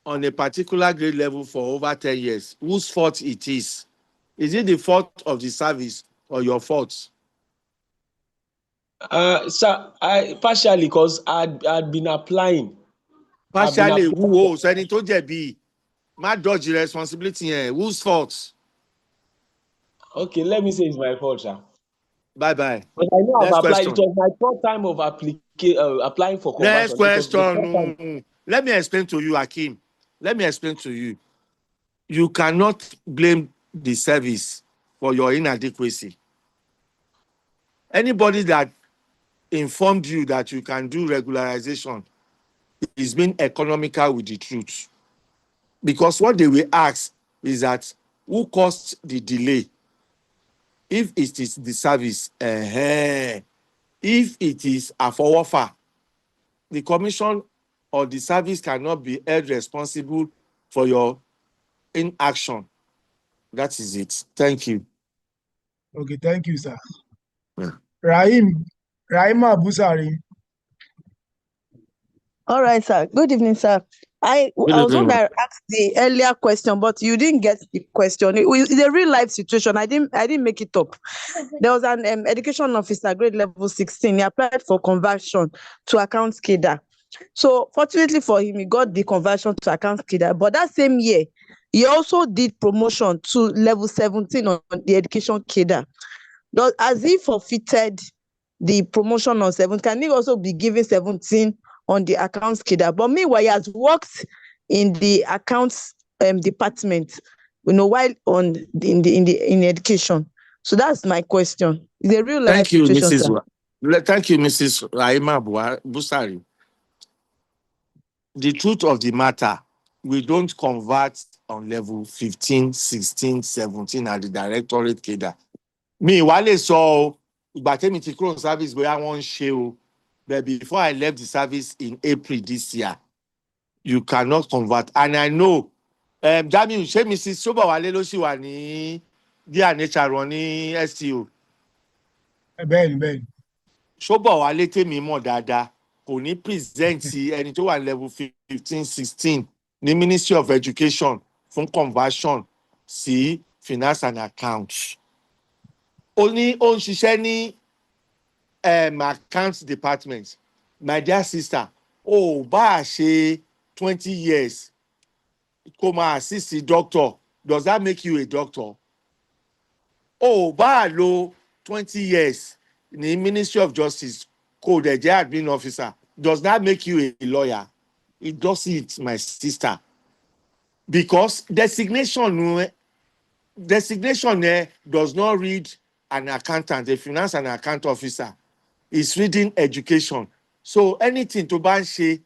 on a particular grade level for over 10 years, whose fault it is? Is it the fault of the service or your fault? Sir, I partially because I'd been applying. Partially, who ẹni tó jẹ̀bi? Má dodge responsibility here. Whose fault? Okay, let me say it's my fault, sir. Bye-bye. But I know Next I've applied. question. It was my third time of applying for conversion. Next question. Let me explain to you, Hakeem. Let me explain to you. You cannot blame the service for your inadequacy. Anybody that informed you that you can do regularization is being economical with the truth. Because what they will ask is that who caused the delay? If it is the service, if it is a forwarder, the commission or the service cannot be held responsible for your inaction. That is it. Thank you. Okay, thank you, sir. Yeah. Rahima Busari. All right, sir. Good evening, sir. I was going to ask the earlier question, but you didn't get the question. It's a real life situation. I didn't make it up. There was an education officer, grade level 16. He applied for conversion to account cadre. So fortunately for him, he got the conversion to account cadre. But that same year, he also did promotion to level 17 on the education cadre. Has he forfeited the promotion on 7? Can he also be given 17 on the accounts cadre? But meanwhile, he has worked in the accounts department, while in education. So that's my question. It's a real life situation, sir. Thank you, Mrs. Rahima Busari. The truth of the matter, we don't convert on level 15, 16, 17 at the directorate cadre. Me, wale so ìgbà tẹ́mi ti kúrò service bóyá wọ́n ń ṣe o, but before I left the service in April this year, you cannot convert. And I know, Jamiu, ṣé Mrs. Sobowale ló ṣì wà ní D&HR wọn ní STO? Bẹ́ẹ̀ni. Sobowale tèmi mọ̀ dáadáa, kò ní present ẹni tó wà level 15, 16 ní Ministry of Education fún conversion sí finance and accounts. Ó ń ṣiṣẹ́ ní accounts department. My dear sister, bá a ṣe 20 years kó máa assist the doctor, does that make you a doctor? Bá a lo 20 years ní Ministry of Justice kó dẹ̀ jẹ́ admin officer, does that make you a lawyer? It doesn't, my sister. Because designation does not read an accountant, a finance and account officer. It's reading education. So anything to bá ń ṣe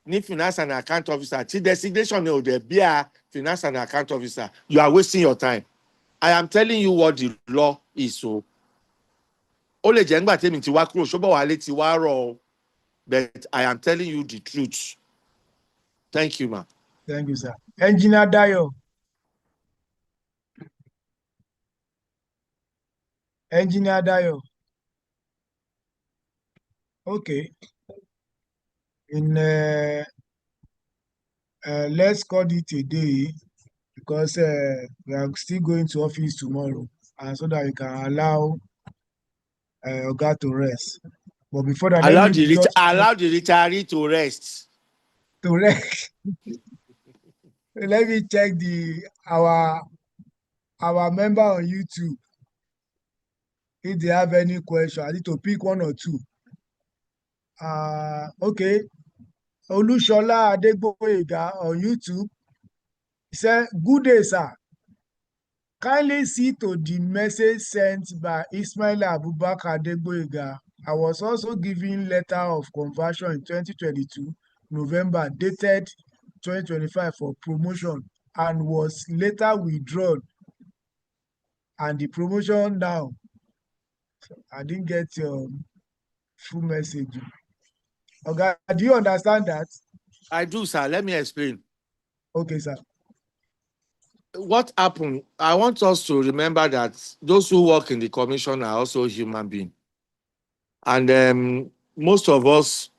ní finance and account officer, tí designation ò dẹ̀ bí a finance and account officer, you are wasting your time. I am telling you what the law is. So ó lè jẹ́ ńgbà tèmi ti wá kúrò, Sobowale ti wá rọ̀ o, but I am telling you the truth. Thank you, ma. Thank you, sir. Engineer Dayo. Engineer Dayo. Okay. Let's call it a day because we are still going to office tomorrow, and so that we can allow Oga to rest. But before that, allow the retiree to rest. To rest. Let me check our member on YouTube. If they have any question, I need to pick one or two. Okay. Olushola Adegboyega on YouTube. He said, "Good day, sir. Kindly see to the message sent by Ismail Abubakar Adegboyega. I was also given letter of conversion in 2022, November, dated 2025 for promotion and was later withdrawn. And the promotion now." I didn't get your full message. Okay, do you understand that? I do, sir. Let me explain. Okay, sir. What happened? I want us to remember that those who work in the commission are also human beings. And most of us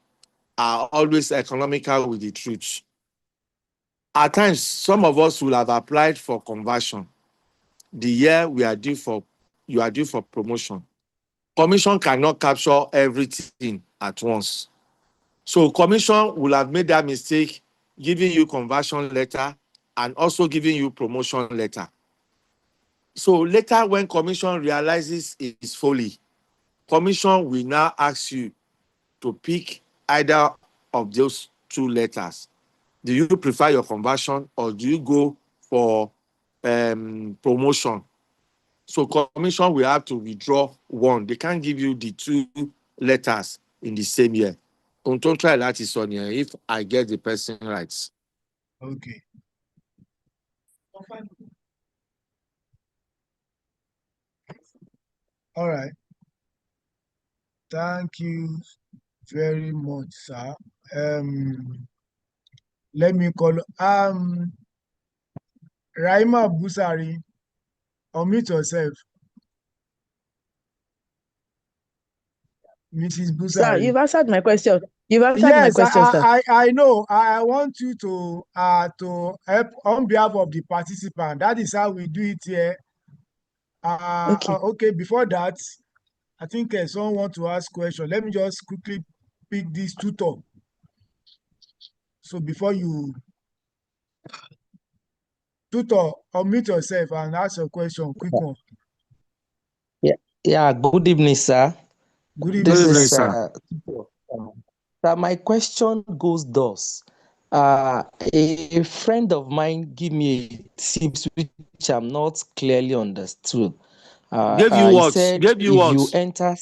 are always economical with the truth. At times, some of us will have applied for conversion. The year you are due for promotion. Commission cannot capture everything at once. So commission will have made that mistake, giving you conversion letter and also giving you promotion letter. So later when commission realizes it's folly, commission will now ask you to pick either of those two letters. Do you prefer your conversion or do you go for promotion? So commission will have to withdraw one. They can't give you the two letters in the same year. Don't try that is on here if I get the person right. Okay. All right. Thank you very much, sir. Let me call Raima Busari. Unmute yourself. Mrs. Sir, Busari. you've answered my question. You've answered my Yes, question, sir. I know. I want you to help on behalf of the participant. That is how we do it here. Okay. Okay, before that, I think someone want to ask question. Let me just quickly pick this tutor. So before you tutor, unmute yourself and ask your question. Quick one. Yeah. Good evening, sir. Good This evening, is sir. sir. My question goes thus. A friend of mine give me tips which I'm not clearly understood. Gave you He what? said Gave you if what? you enter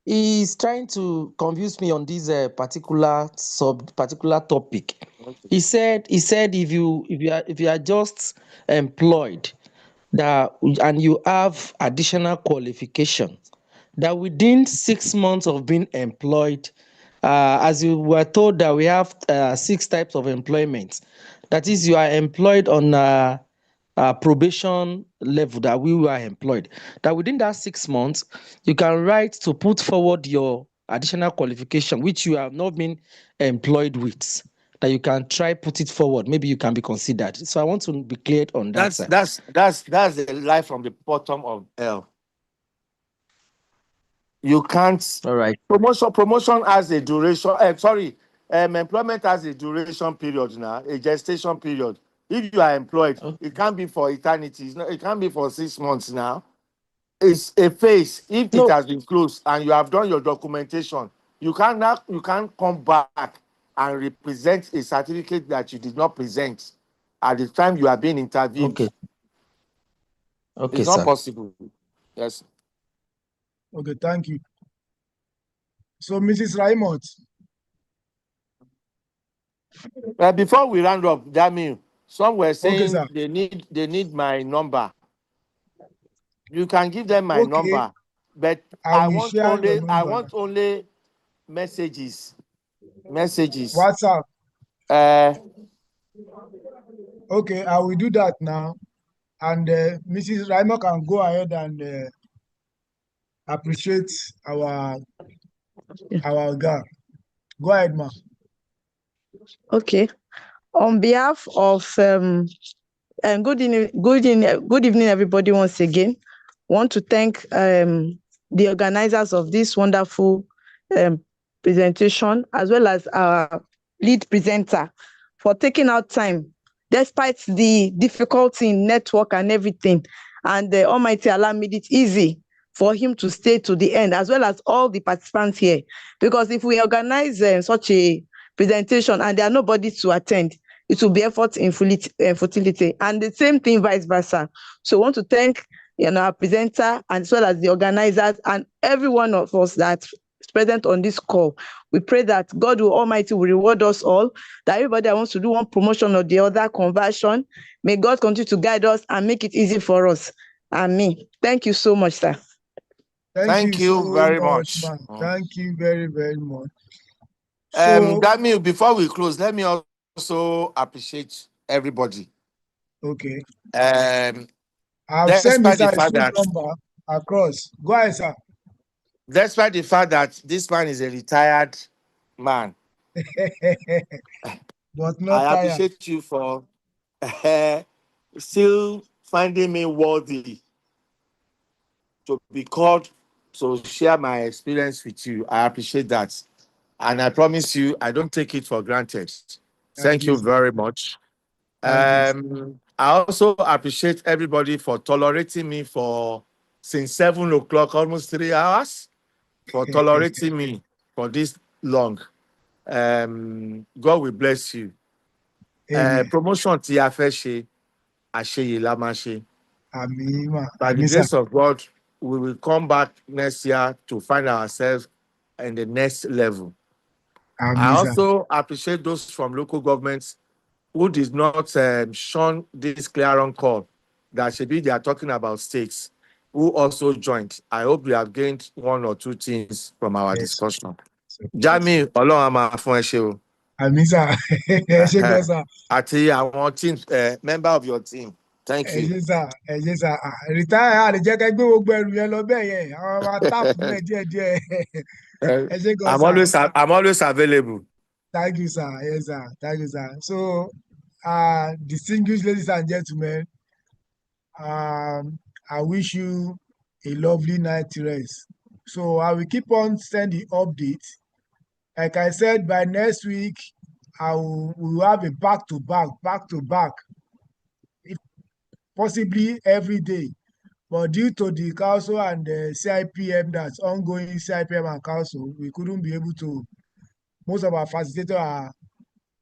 he's trying to confuse me on this particular topic. Okay. He said if you are just employed and you have additional qualifications that within 6 months of being employed, as you were told that we have 6 types of employment. That is, you are employed on probation level that we were employed. That within that 6 months, you can write to put forward your additional qualification, which you have not been employed with. That you can try put it forward. Maybe you can be considered. So I want to be clear on that, sir. That's the life from the bottom of hell. You can't. All right. Promotion has a duration. Employment has a duration period now, a gestation period. If you are employed, it can't be for eternity. It can't be for 6 months now. It's a phase. If it has been closed and you have done your documentation, you can't come back and represent a certificate that you did not present at the time you are being interviewed. Okay, It's not sir. possible. Yes. Okay, thank you. So, Mrs. Raymond. Before we round up, Dami, some were saying Okay, they need my number. You can give them my number, but I will share your number. I want only messages. WhatsApp. Okay, I will do that now. And Mrs. Raymond can go ahead and appreciate our girl. Go ahead, ma. Okay. On behalf of good evening, everybody. Once again, want to thank the organizers of this wonderful presentation, as well as our lead presenter, for taking out time, despite the difficulty in network and everything. And the Almighty Allah made it easy for him to stay to the end, as well as all the participants here. Because if we organize such a presentation and there are nobody to attend, it will be effort in futility, and the same thing vice versa. So I want to thank our presenter as well as the organizers and every one of us that's present on this call. We pray that God will Almighty will reward us all, that everybody that wants to do one promotion or the other conversion, may God continue to guide us and make it easy for us. Amen. Thank you so much, sir. Thank you so very much. man. Thank you very, very much. So, that means before we close, let me also appreciate everybody. Okay. I've sent Mr. number across. Go ahead, sir. Despite the fact that this man is a retired man, but not I tired. appreciate you for still finding me worthy to be called to share my experience with you. I appreciate that. And I promise you, I don't take it for granted. Thank you very much. I also appreciate everybody for tolerating me since 7 o'clock, almost 3 hours, for tolerating me for this long. God will bless you. Promotion tí a fẹ́ ṣe, àṣeyè la máa ṣe. By the grace of God, we will come back next year to find ourselves in the next level. I also appreciate those from local governments who did not shun this clarion call that should be they are talking about states, who also joined. I hope we have gained 1 or 2 things from our discussion. Jami, Ọlọ́run á máa fún ẹ ṣe o. Àti àwọn team, member of your team. Thank you. Retire àlejò kẹgbẹ́ gbogbo ẹrù yẹn lọ bẹ́ẹ̀ yẹn àwọn máa tààpù mẹ́ díẹ̀díẹ̀. I'm always available. Thank you, sir. Yes, sir. Thank you, sir. So, distinguished ladies and gentlemen, I wish you a lovely night rest. So I will keep on sending updates. Like I said, by next week, we will have a back to back, if possibly every day. But due to the council and the CIPM, that's ongoing CIPM and council, we couldn't be able to. Most of our facilitators are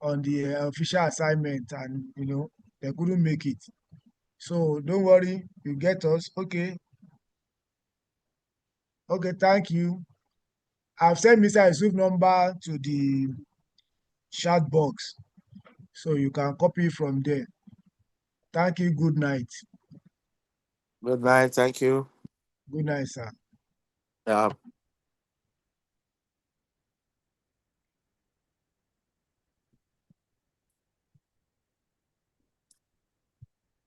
on the official assignment, and they couldn't make it. So don't worry, you get us. Okay, thank you. I've sent Mr. Yusuf number to the chat box, so you can copy from there. Thank you. Good night. Good night. Thank you. Good night, sir. Yeah.